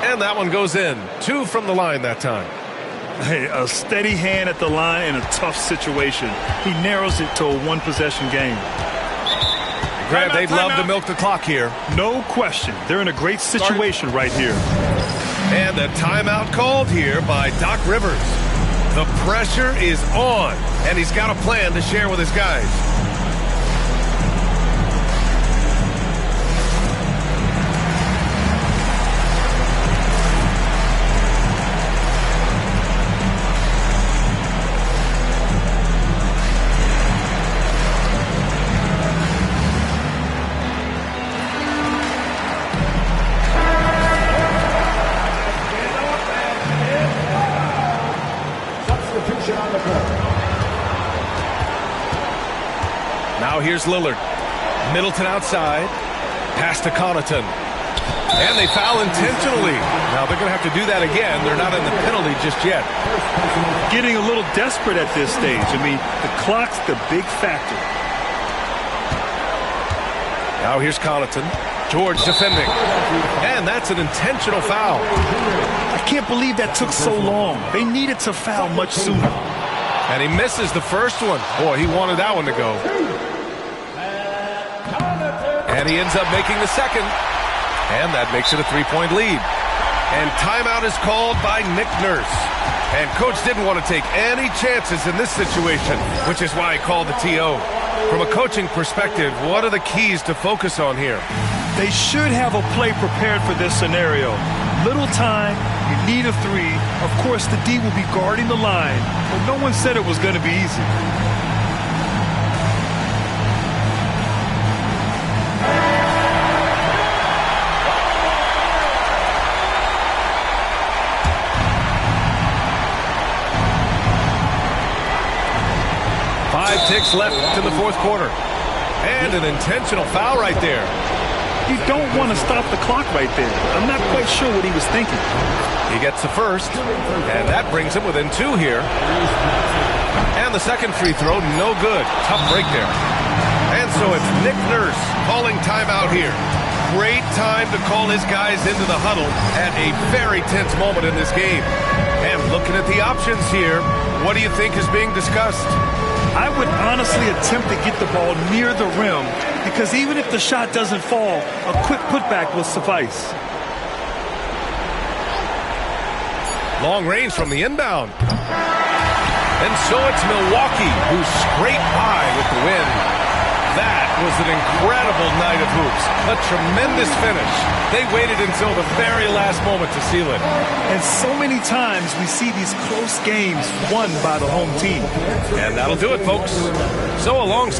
And that one goes in. 2 from the line that time. Hey, a steady hand at the line in a tough situation. He narrows it to a one-possession game. Grab, they'd love to milk the clock here. No question. They're in a great situation right here. And a timeout called here by Doc Rivers. The pressure is on, and he's got a plan to share with his guys. Now here's Lillard. Middleton outside. Pass to Connaughton. And they foul intentionally. Now they're going to have to do that again. They're not in the penalty just yet. Getting a little desperate at this stage. I mean, the clock's the big factor. Now here's Connaughton. George defending. And that's an intentional foul. I can't believe that took so long. They needed to foul much sooner. And he misses the first one. Boy, he wanted that one to go. And he ends up making the second. And that makes it a 3-point lead. And timeout is called by Nick Nurse. And Coach didn't want to take any chances in this situation, which is why he called the TO. From a coaching perspective, what are the keys to focus on here? They should have a play prepared for this scenario. Little time, you need a three. Of course, the D will be guarding the line, but no one said it was going to be easy. Ticks left in the fourth quarter. And an intentional foul right there. You don't want to stop the clock right there. I'm not quite sure what he was thinking. He gets the first, and that brings him within 2 here. And the second free throw, no good. Tough break there. And so it's Nick Nurse calling timeout here. Great time to call his guys into the huddle at a very tense moment in this game. And looking at the options here, what do you think is being discussed? I would honestly attempt to get the ball near the rim because even if the shot doesn't fall, a quick putback will suffice. Long range from the inbound. And so it's Milwaukee who scraped by with the win. That was an incredible night of hoops. A tremendous finish. They waited until the very last moment to seal it. And so many times we see these close games won by the home team. And that'll do it, folks. So along.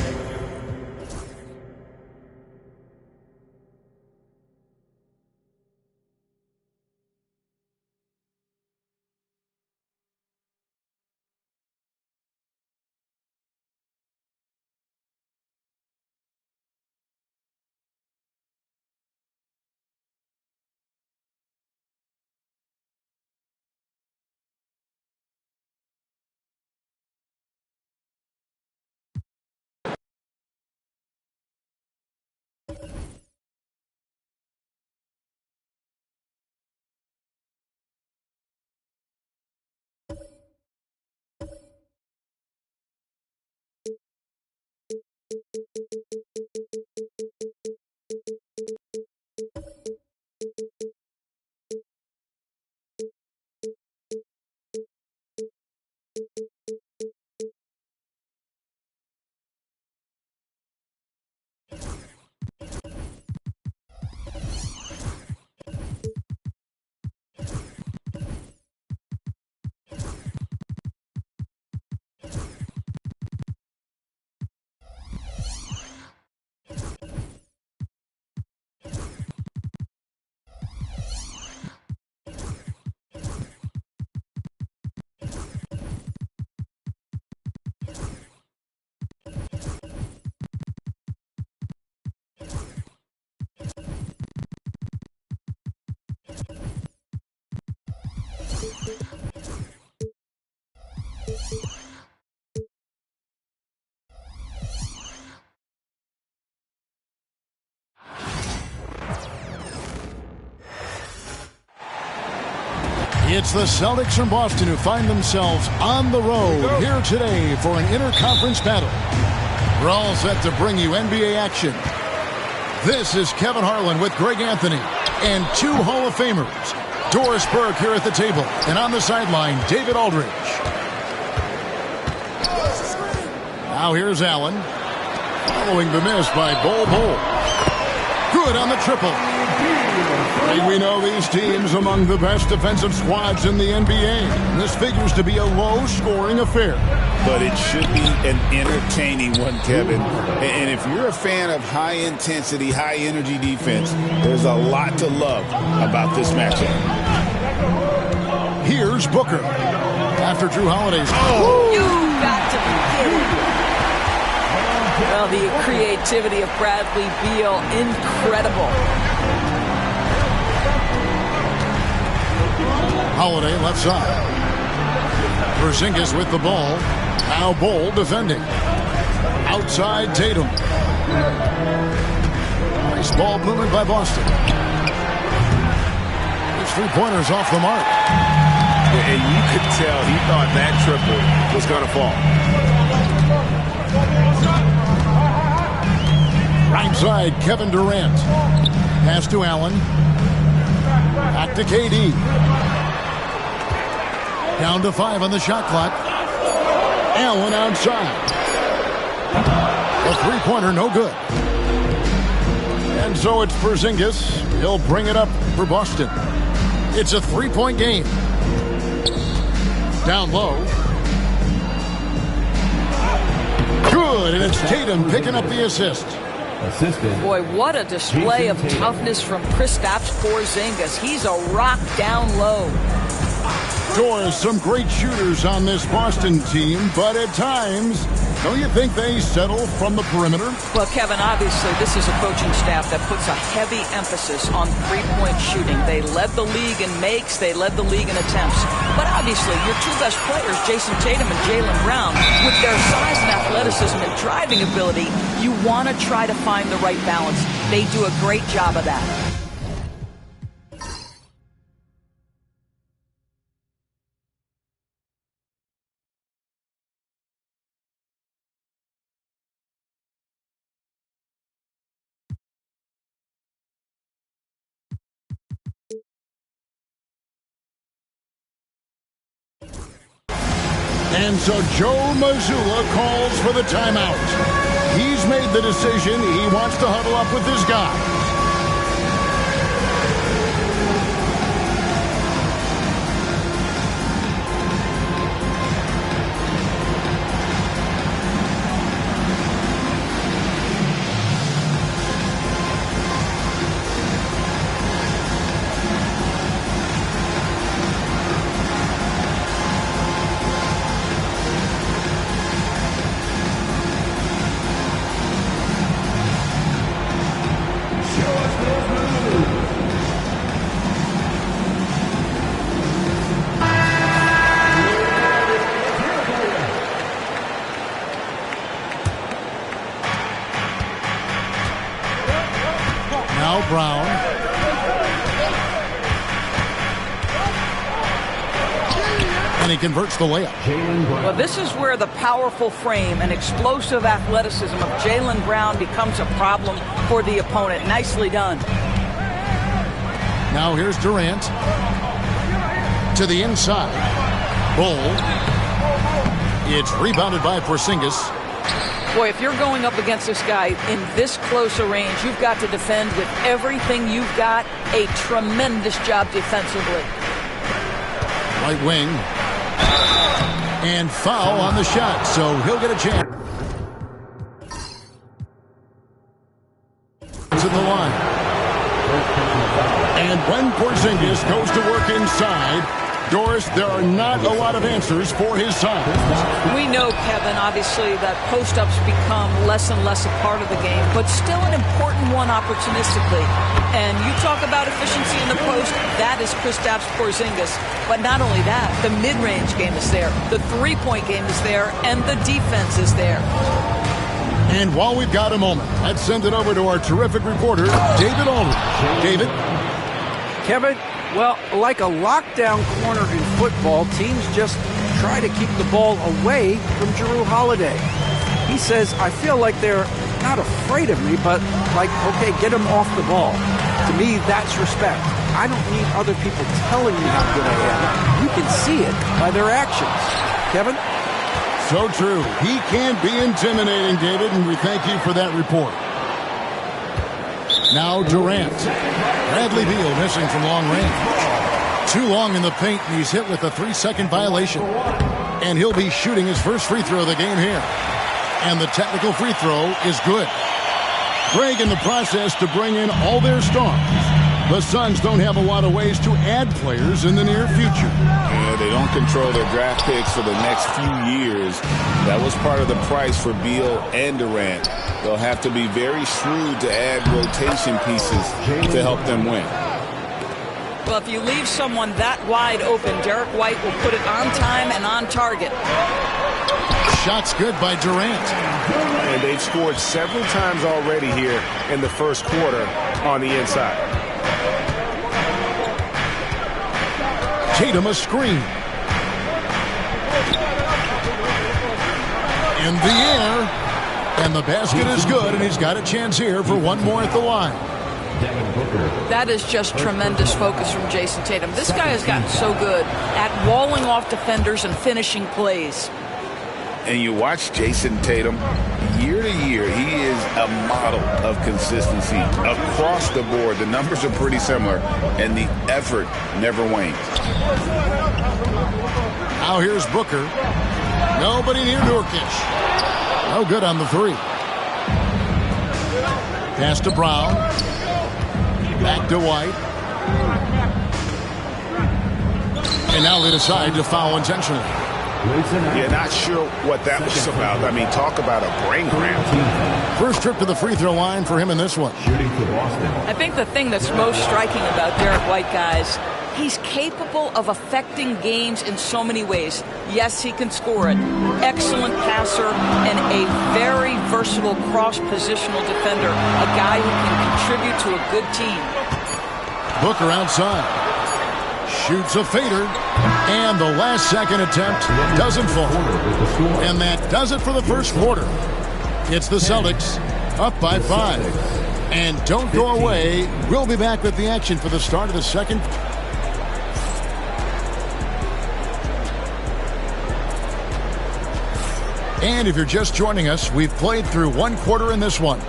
It's the Celtics from Boston who find themselves on the road here today for an interconference battle. We're all set to bring you NBA action. This is Kevin Harlan with Greg Anthony and 2 Hall of Famers. Doris Burke here at the table, and on the sideline, David Aldridge. Now here's Allen, following the miss by Bol Bol. Good on the triple. We know these teams among the best defensive squads in the NBA. This figures to be a low-scoring affair. But it should be an entertaining one, Kevin. And if you're a fan of high-intensity, high-energy defense, there's a lot to love about this matchup. Here's Booker. After Drew Holiday's... You've got to be kidding. Well, the creativity of Bradley Beal, incredible. Holiday left side. Porzingis with the ball. Now Bol defending. Outside Tatum. Nice ball movement by Boston. His three-pointers off the mark. And you could tell he thought that triple was going to fall. Right side, Kevin Durant. Pass to Allen. Back to KD. Down to 5 on the shot clock. Allen outside. A three-pointer, no good. And so it's Porzingis. He'll bring it up for Boston. It's a three-point game. Down low. Good, and it's Tatum picking up the assist. Boy, what a display of toughness from Kristaps Porzingis. He's a rock down low. Doris, some great shooters on this Boston team, but at times, don't you think they settle from the perimeter? Well, Kevin, obviously, this is a coaching staff that puts a heavy emphasis on three-point shooting. They led the league in makes. They led the league in attempts. But obviously, your two best players, Jason Tatum and Jaylen Brown, with their size and athleticism and driving ability, you want to try to find the right balance. They do a great job of that. And so Joe Mazzulla calls for the timeout. He's made the decision. He wants to huddle up with his guy. Brown. And he converts the layup. Well, this is where the powerful frame and explosive athleticism of Jaylen Brown becomes a problem for the opponent. Nicely done. Now here's Durant. To the inside. Bol. It's rebounded by Porzingis. Boy, if you're going up against this guy in this close a range, you've got to defend with everything you've got. A tremendous job defensively. Right wing. And foul on the shot, so he'll get a chance. To the line. And when Porzingis goes to work inside, Doris, there are not a lot of answers for his side. We know, Kevin, obviously, that post-ups become less and less a part of the game, but still an important one opportunistically. And you talk about efficiency in the post, that is Kristaps Porzingis. But not only that, the mid-range game is there, the three-point game is there, and the defense is there. And while we've got a moment, let's send it over to our terrific reporter, David Aldridge. David? Kevin, well, like a lockdown corner in football, teams just try to keep the ball away from Jrue Holiday. He says, I feel like they're not afraid of me, but like, okay, get him off the ball. To me, that's respect. I don't need other people telling me how good I am. You can see it by their actions. Kevin? So true. He can be intimidating, David, and we thank you for that report. Now Durant. Bradley Beal missing from long range. Too long in the paint, and he's hit with a 3-second violation. And he'll be shooting his first free throw of the game here. And the technical free throw is good. Greg in the process to bring in all their stars. The Suns don't have a lot of ways to add players in the near future. Yeah, they don't control their draft picks for the next few years. That was part of the price for Beal and Durant. They'll have to be very shrewd to add rotation pieces to help them win. Well, if you leave someone that wide open, Derek White will put it on time and on target. Shot's good by Durant. And they've scored several times already here in the first quarter on the inside. Tatum a screen. In the air. And the basket is good, and he's got a chance here for one more at the line. That is just tremendous focus from Jason Tatum. This guy has gotten so good at walling off defenders and finishing plays. And you watch Jason Tatum, year to year, he is a model of consistency. Across the board, the numbers are pretty similar, and the effort never wanes. Now here's Booker. Nobody near Nurkic. No good on the three. Pass to Brown. Back to White. And now they decide to foul intentionally. Yeah, not sure what that was about. I mean, talk about a brain cramp. First trip to the free throw line for him in this one. I think the thing that's most striking about Derek White, guys, he's capable of affecting games in so many ways. Yes, he can score it. Excellent passer and a very versatile cross-positional defender. A guy who can contribute to a good team. Booker outside. Shoots a fader. And the last second attempt doesn't fall. And that does it for the first quarter. It's the Celtics up by 5. And don't go away. We'll be back with the action for the start of the second. And if you're just joining us, we've played through one quarter in this one.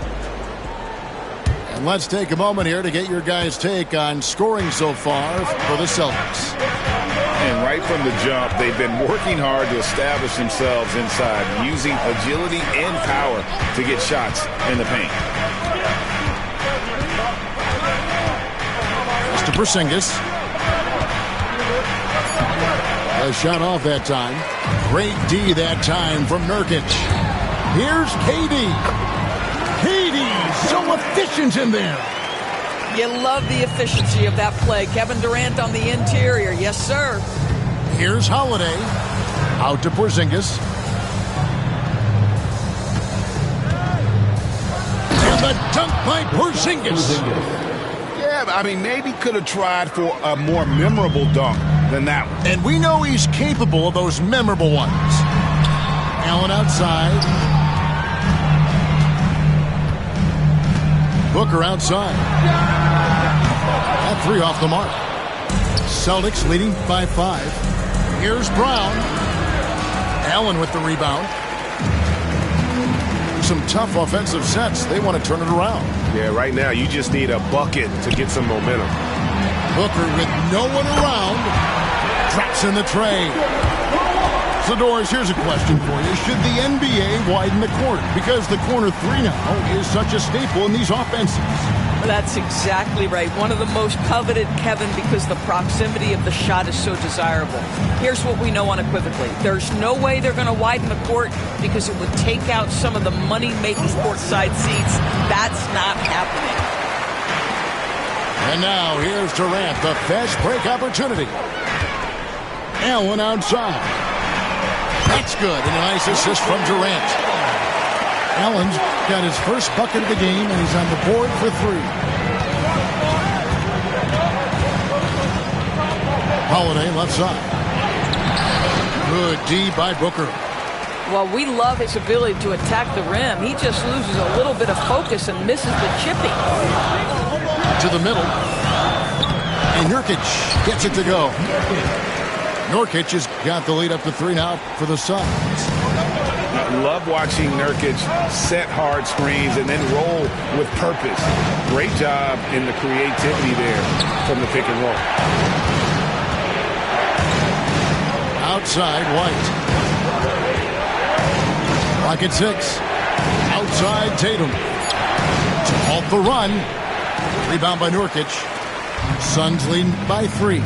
And let's take a moment here to get your guys' take on scoring so far for the Celtics. And right from the jump, they've been working hard to establish themselves inside, using agility and power to get shots in the paint. Mr. Porzingis. A shot off that time. Great D that time from Nurkic. Here's KD. KD, so efficient in there. You love the efficiency of that play. Kevin Durant on the interior. Yes, sir. Here's Holiday. Out to Porzingis. And the dunk by Porzingis. Yeah, I mean, maybe could have tried for a more memorable dunk than that one. And we know he's capable of those memorable ones. Allen outside. Booker outside. That three off the mark. Celtics leading by 5. Here's Brown. Allen with the rebound. Some tough offensive sets. They want to turn it around. Yeah, right now you just need a bucket to get some momentum. Booker with no one around. Drops in the tray. So, Doris, here's a question for you. Should the NBA widen the court? Because the corner three now is such a staple in these offenses. That's exactly right. One of the most coveted, Kevin, because the proximity of the shot is so desirable. Here's what we know unequivocally. There's no way they're going to widen the court because it would take out some of the money-making courtside seats. That's not happening. And now here's Durant, the fast break opportunity. Allen outside. That's good. And a nice assist from Durant. Allen's got his first bucket of the game, and he's on the board for 3. Holiday left side. Good D by Booker. Well, we love his ability to attack the rim. He just loses a little bit of focus and misses the chipping. To the middle. And Nurkic gets it to go. Nurkic has got the lead up to 3 now for the Suns. I love watching Nurkic set hard screens and then roll with purpose. Great job in the creativity there from the pick and roll. Outside, White. Clock at 6. Outside, Tatum. To halt the run. Rebound by Nurkic. Suns leading by 3.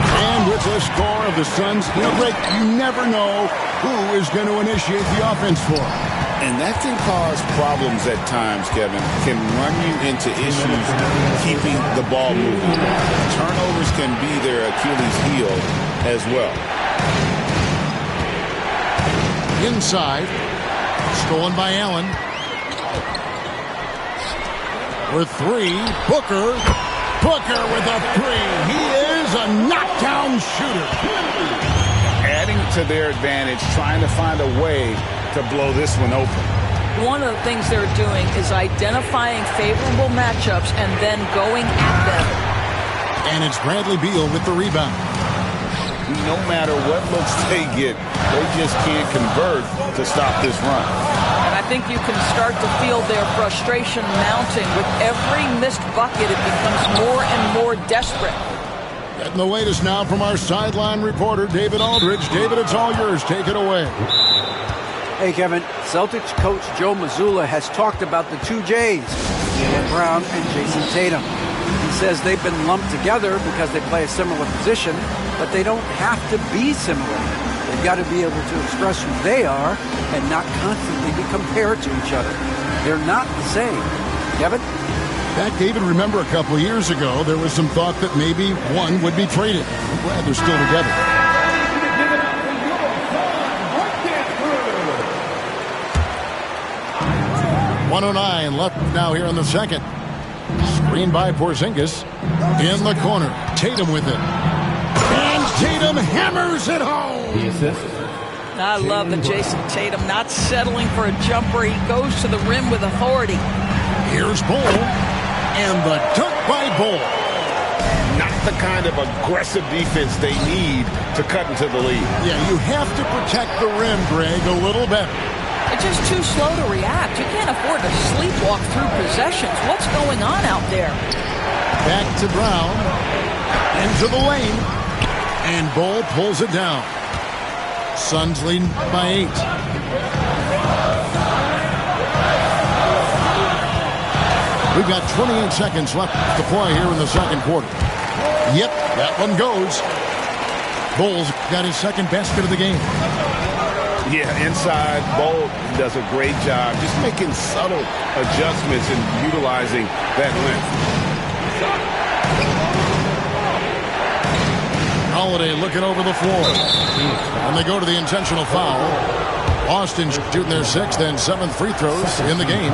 And with the score of the Suns, Greg, you never know who is going to initiate the offense for them. And that can cause problems at times, Kevin. Can run you into issues keeping the ball moving. Turnovers can be their Achilles heel as well. Inside. Stolen by Allen. With three. Booker. Booker with a three. He is a knockdown shooter. Adding to their advantage, trying to find a way to blow this one open. One of the things they're doing is identifying favorable matchups and then going at them. And it's Bradley Beal with the rebound. No matter what looks they get, they just can't convert to stop this run. And I think you can start to feel their frustration mounting. With every missed bucket, it becomes more and more desperate. Getting the latest now from our sideline reporter, David Aldridge. David, it's all yours. Take it away. Hey, Kevin. Celtics coach Joe Mazzulla has talked about the two J's, Jaylen Brown and Jason Tatum. He says they've been lumped together because they play a similar position, but they don't have to be similar. They've got to be able to express who they are and not constantly be compared to each other. They're not the same. Kevin? Back, David, remember a couple of years ago, there was some thought that maybe one would be traded. I'm glad they're still together. 1:09 left now here in the second. Screen by Porzingis. In the corner. Tatum with it. And Tatum hammers it home. The assist. I love the Jason Tatum not settling for a jumper. He goes to the rim with authority. Here's Bull. And the dunk by Bull. Not the kind of aggressive defense they need to cut into the lead. Yeah, you have to protect the rim, Greg, a little better. It's just too slow to react. You can't afford to sleepwalk through possessions. What's going on out there? Back to Brown. Into the lane. And Bull pulls it down. Suns leading by 8. We've got 28 seconds left to play here in the second quarter. Yep, that one goes. Bulls got his second basket of the game. Yeah, inside, Bull does a great job just making subtle adjustments and utilizing that length. Holiday looking over the floor. And they go to the intentional foul. Austin shooting their 6th and 7th free throws in the game.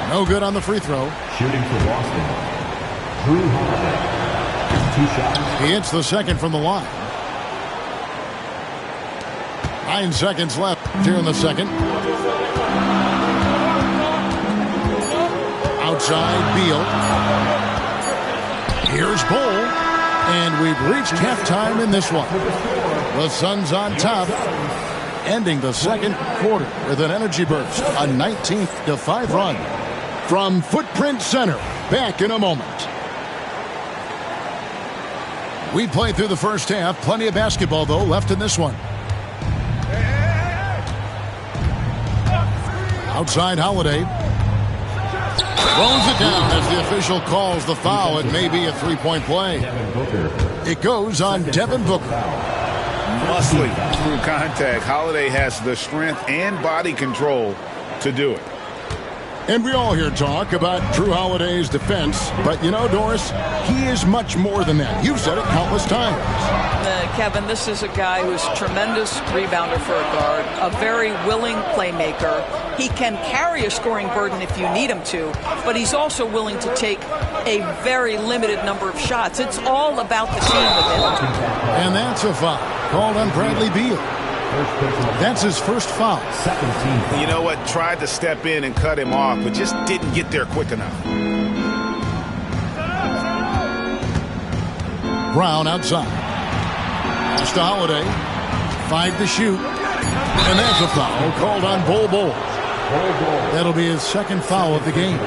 No good on the free throw. Shooting for Boston. Drew Holiday. 2 shots. He hits the second from the line. 9 seconds left here in the second. Outside, Beal. Here's Bull. And we've reached halftime in this one. The Suns on top, ending the second quarter with an energy burst, a 19-5 run. From Footprint Center, back in a moment. We played through the first half. Plenty of basketball, though, left in this one. Outside Holiday. Throws it down as the official calls the foul. It may be a three-point play. It goes on Devin Booker. Muscling through contact. Holiday has the strength and body control to do it. And we all hear talk about Drew Holiday's defense, but you know, Doris, he is much more than that. You've said it countless times. Kevin, this is a guy who's a tremendous rebounder for a guard, a very willing playmaker. He can carry a scoring burden if you need him to, but he's also willing to take a very limited number of shots. It's all about the team with him. And that's a foul called on Bradley Beal. That's his first foul. You know what? Tried to step in and cut him off, but just didn't get there quick enough. Brown outside. Pass to Holiday. 5 to shoot. And that's a foul called on Bull. That'll be his second foul of the game.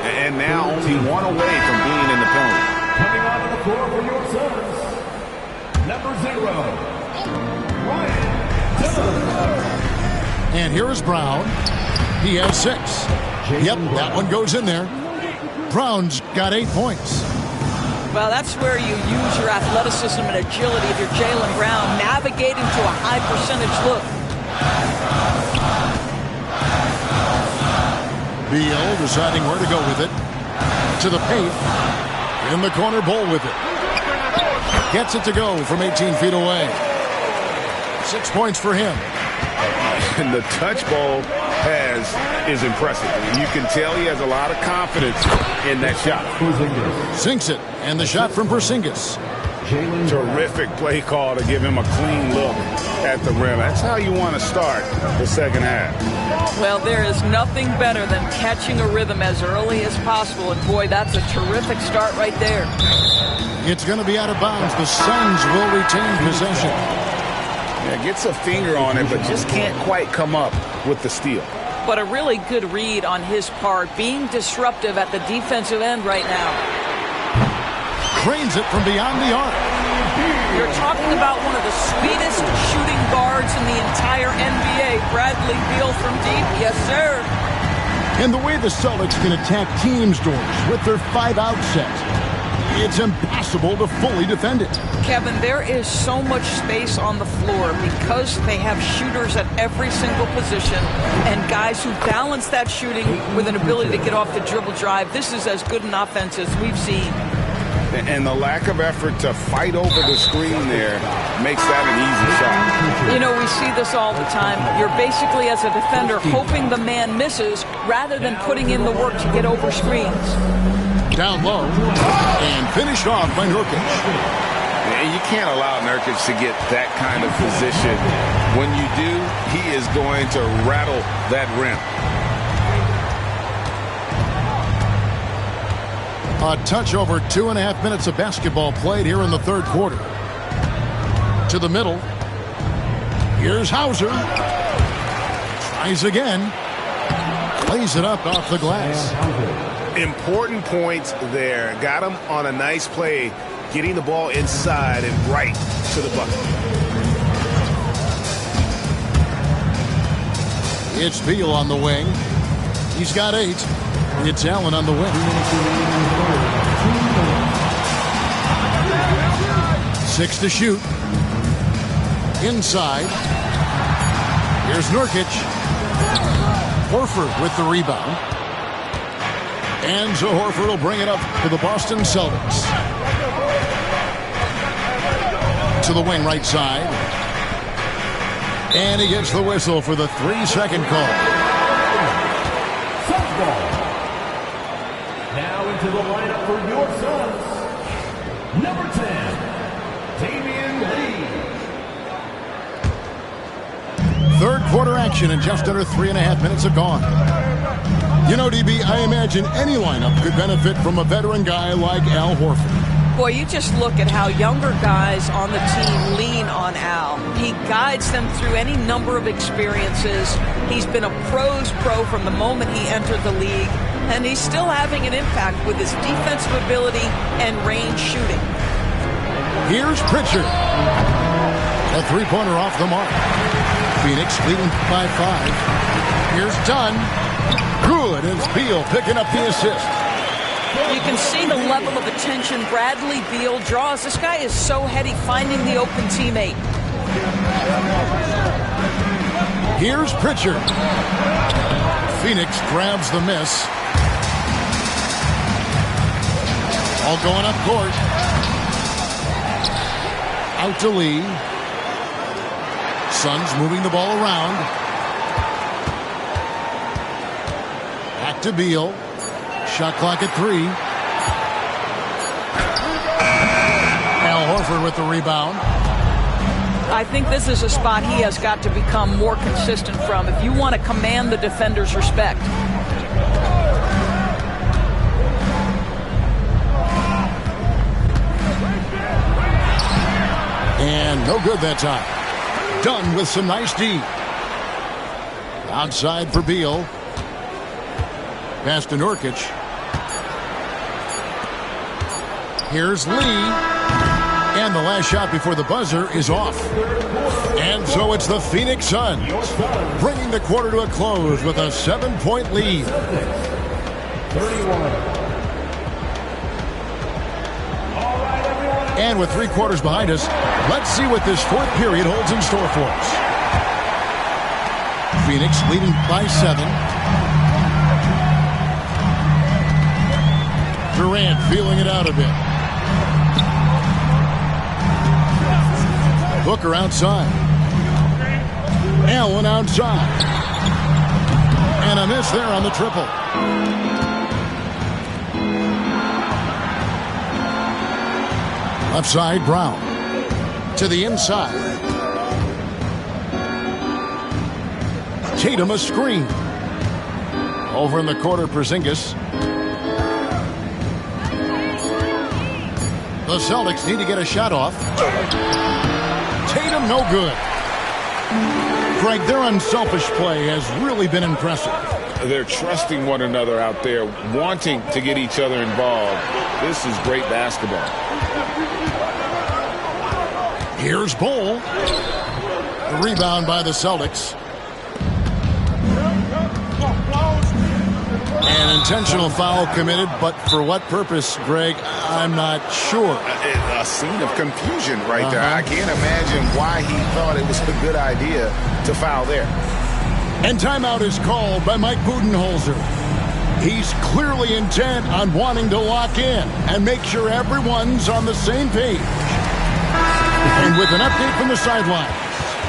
And now only one away from being in the penalty. Coming onto the floor for your Suns, number 0. And here is Brown. He has 6. Yep, that one goes in there. Brown's got 8 points. Well, that's where you use your athleticism and agility if you're Jaylen Brown, navigating to a high percentage look. Beal deciding where to go with it. To the paint. In the corner, Bull with it. Gets it to go from 18 feet away. 6 points for him. And the touch Bull has is impressive. You can tell he has a lot of confidence in that shot. Sinks it. And the shot from Porzingis. Terrific play call to give him a clean look at the rim. That's how you want to start the second half. Well, there is nothing better than catching a rhythm as early as possible. And, boy, that's a terrific start right there. It's going to be out of bounds. The Suns will retain possession. Yeah, gets a finger on it, but just can't quite come up with the steal. But a really good read on his part, being disruptive at the defensive end right now. Cranes it from beyond the arc. You're talking about one of the sweetest shooting guards in the entire NBA. Bradley Beal from deep. Yes, sir. And the way the Celtics can attack teams, George, with their 5-out set, it's impossible to fully defend it. Kevin, there is so much space on the floor because they have shooters at every single position and guys who balance that shooting with an ability to get off the dribble drive. This is as good an offense as we've seen. And the lack of effort to fight over the screen there makes that an easy shot. You know, we see this all the time. You're basically, as a defender, hoping the man misses rather than putting in the work to get over screens. Down low and finished off by Nurkic. And you can't allow Nurkic to get that kind of position. When you do, he is going to rattle that rim. A touch over 2.5 minutes of basketball played here in the third quarter. To the middle. Here's Hauser. Tries again. Lays it up off the glass. Important points there. Got him on a nice play, getting the ball inside and right to the bucket. It's Beal on the wing. He's got 8. It's Allen on the wing. 6 to shoot. Inside. Here's Nurkic. Horford with the rebound. And so Horford will bring it up to the Boston Celtics. To the wing right side. And he gets the whistle for the 3-second call. Now into the lineup for your Suns, number 10, Damian Lee. Third quarter action and just under 3.5 minutes are gone. You know, DB, I imagine any lineup could benefit from a veteran guy like Al Horford. Boy, you just look at how younger guys on the team lean on Al. He guides them through any number of experiences. He's been a pro's pro from the moment he entered the league, and he's still having an impact with his defensive ability and range shooting. Here's Pritchard. A three-pointer off the mark. Phoenix leading by 5. Here's Dunn. Good, and Beal picking up the assist. You can see the level of attention Bradley Beal draws. This guy is so heady finding the open teammate. Here's Pritchard. Phoenix grabs the miss. All going up court. Out to Lee. Suns moving the ball around. Back to Beal. Shot clock at 3. Al Horford with the rebound. I think this is a spot he has got to become more consistent from if you want to command the defender's respect. And no good that time. Done with some nice D. Outside for Beal. Pass to Nurkic. Here's Lee. And the last shot before the buzzer is off. And so it's the Phoenix Suns bringing the quarter to a close with a 7-point lead. 31. And with 3 quarters behind us, let's see what this fourth period holds in store for us. Phoenix leading by 7. Durant feeling it out a bit. Booker outside. Allen outside. And a miss there on the triple. Left side, Brown. To the inside. Tatum a screen. Over in the corner, Porzingis. The Celtics need to get a shot off. Tatum, no good. Greg, their unselfish play has really been impressive. They're trusting one another out there, wanting to get each other involved. This is great basketball. Here's Bull. The rebound by the Celtics. An intentional foul committed, but for what purpose, Greg, I'm not sure. A scene of confusion right there. I can't imagine why he thought it was a good idea to foul there. And timeout is called by Mike Budenholzer. He's clearly intent on wanting to lock in and make sure everyone's on the same page. And with an update from the sidelines,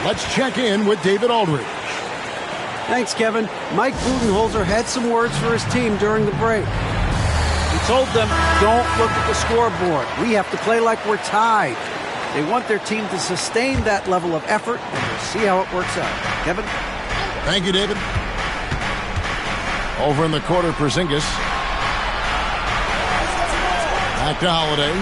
let's check in with David Aldridge. Thanks, Kevin. Mike Budenholzer had some words for his team during the break. He told them, don't look at the scoreboard. We have to play like we're tied. They want their team to sustain that level of effort, and we'll see how it works out. Kevin? Thank you, David. Over in the quarter, Porzingis. Back to Holiday.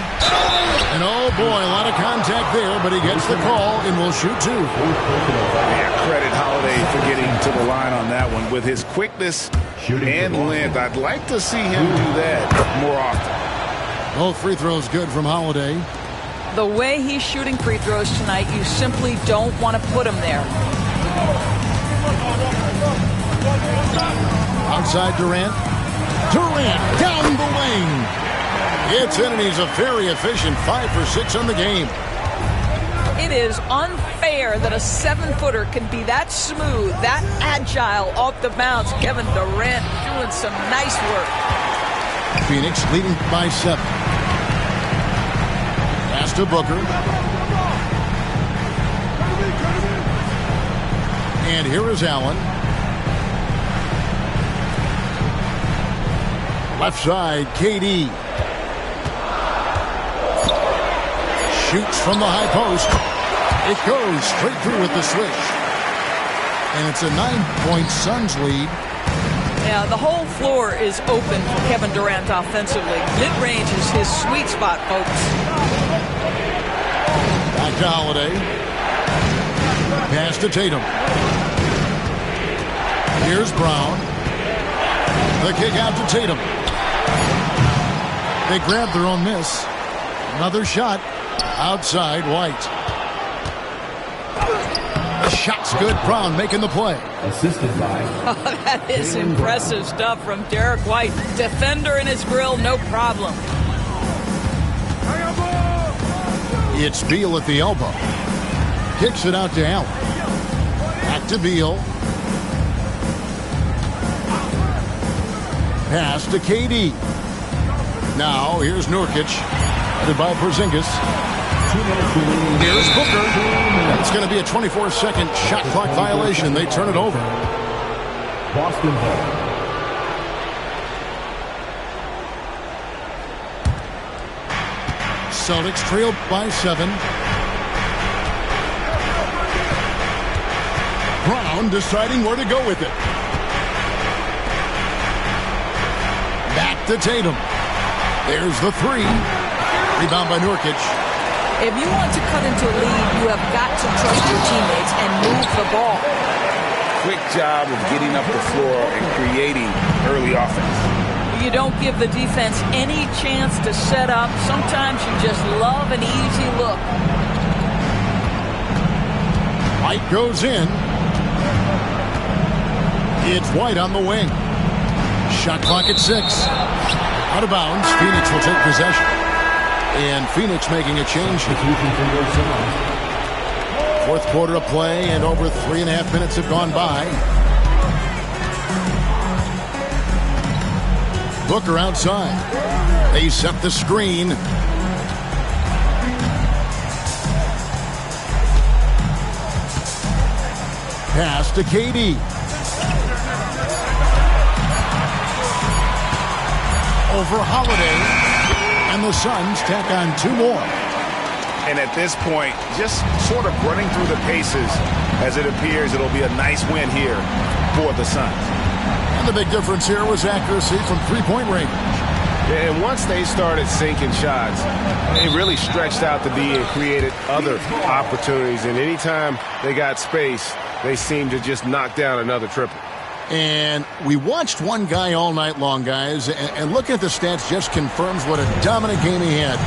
And oh boy, a lot of contact there, but he gets the call and will shoot two. Yeah, credit Holiday for getting to the line on that one. With his quickness and length, I'd like to see him do that more often. Both free throws good from Holiday. The way he's shooting free throws tonight, you simply don't want to put him there. Outside Durant. Durant down the lane. It's in, and he's a very efficient 5 for 6 on the game. It is unfair that a 7-footer can be that smooth, that agile off the bounce. Kevin Durant doing some nice work. Phoenix leading by 7. Pass to Booker. And here is Allen. Left side, KD. Shoots from the high post. It goes straight through with the switch. And it's a 9-point Suns lead. Yeah, the whole floor is open for Kevin Durant offensively. Mid-range is his sweet spot, folks. Back to Holiday. Pass to Tatum. Here's Brown. The kick out to Tatum. They grab their own miss. Another shot. Outside, White. The shot's good. Brown making the play. Assisted by. Oh, that is impressive stuff from Derek White. Defender in his grill, no problem. It's Beal at the elbow. Kicks it out to Allen. Back to Beal. Pass to KD. Now, here's Nurkic. Headed by Porzingis. Here's Booker. It's going to be a 24-second shot clock violation. They turn it over. Boston Hall. Celtics trailed by 7. Brown deciding where to go with it. Back to Tatum. There's the 3. Rebound by Nurkic. If you want to cut into a lead, you have got to trust your teammates and move the ball. Quick job of getting up the floor and creating early offense. You don't give the defense any chance to set up. Sometimes you just love an easy look. White goes in. It's White on the wing. Shot clock at 6. Out of bounds. Phoenix will take possession. And Phoenix making a change. Fourth quarter of play, and over 3.5 minutes have gone by. Booker outside. They set the screen. Pass to KD. Over Holiday. And the Suns tack on 2 more. And at this point, just sort of running through the paces as it appears it'll be a nice win here for the Suns. And the big difference here was accuracy from three-point range. And once they started sinking shots, they really stretched out the D and created other opportunities. And anytime they got space, they seemed to just knock down another triple. And we watched one guy all night long, guys, and looking at the stats just confirms what a dominant game he had.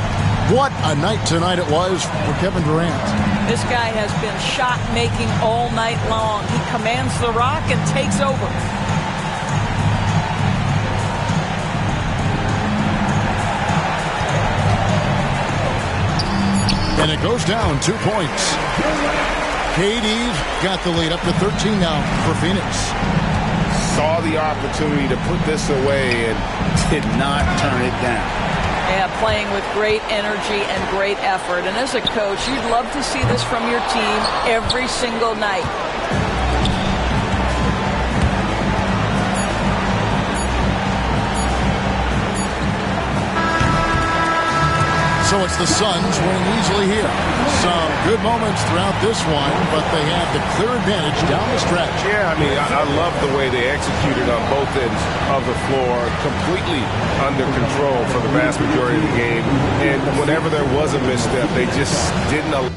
What a night tonight it was for Kevin Durant. This guy has been shot-making all night long. He commands the rock and takes over. And it goes down 2 points. KD's got the lead up to 13 now for Phoenix. Saw the opportunity to put this away and did not turn it down. Yeah, playing with great energy and great effort. And as a coach, you'd love to see this from your team every single night. So it's the Suns winning easily here. Some good moments throughout this one, but they have the clear advantage down the stretch. Yeah, I mean, I love the way they executed on both ends of the floor, completely under control for the vast majority of the game. And whenever there was a misstep, they just didn't allow.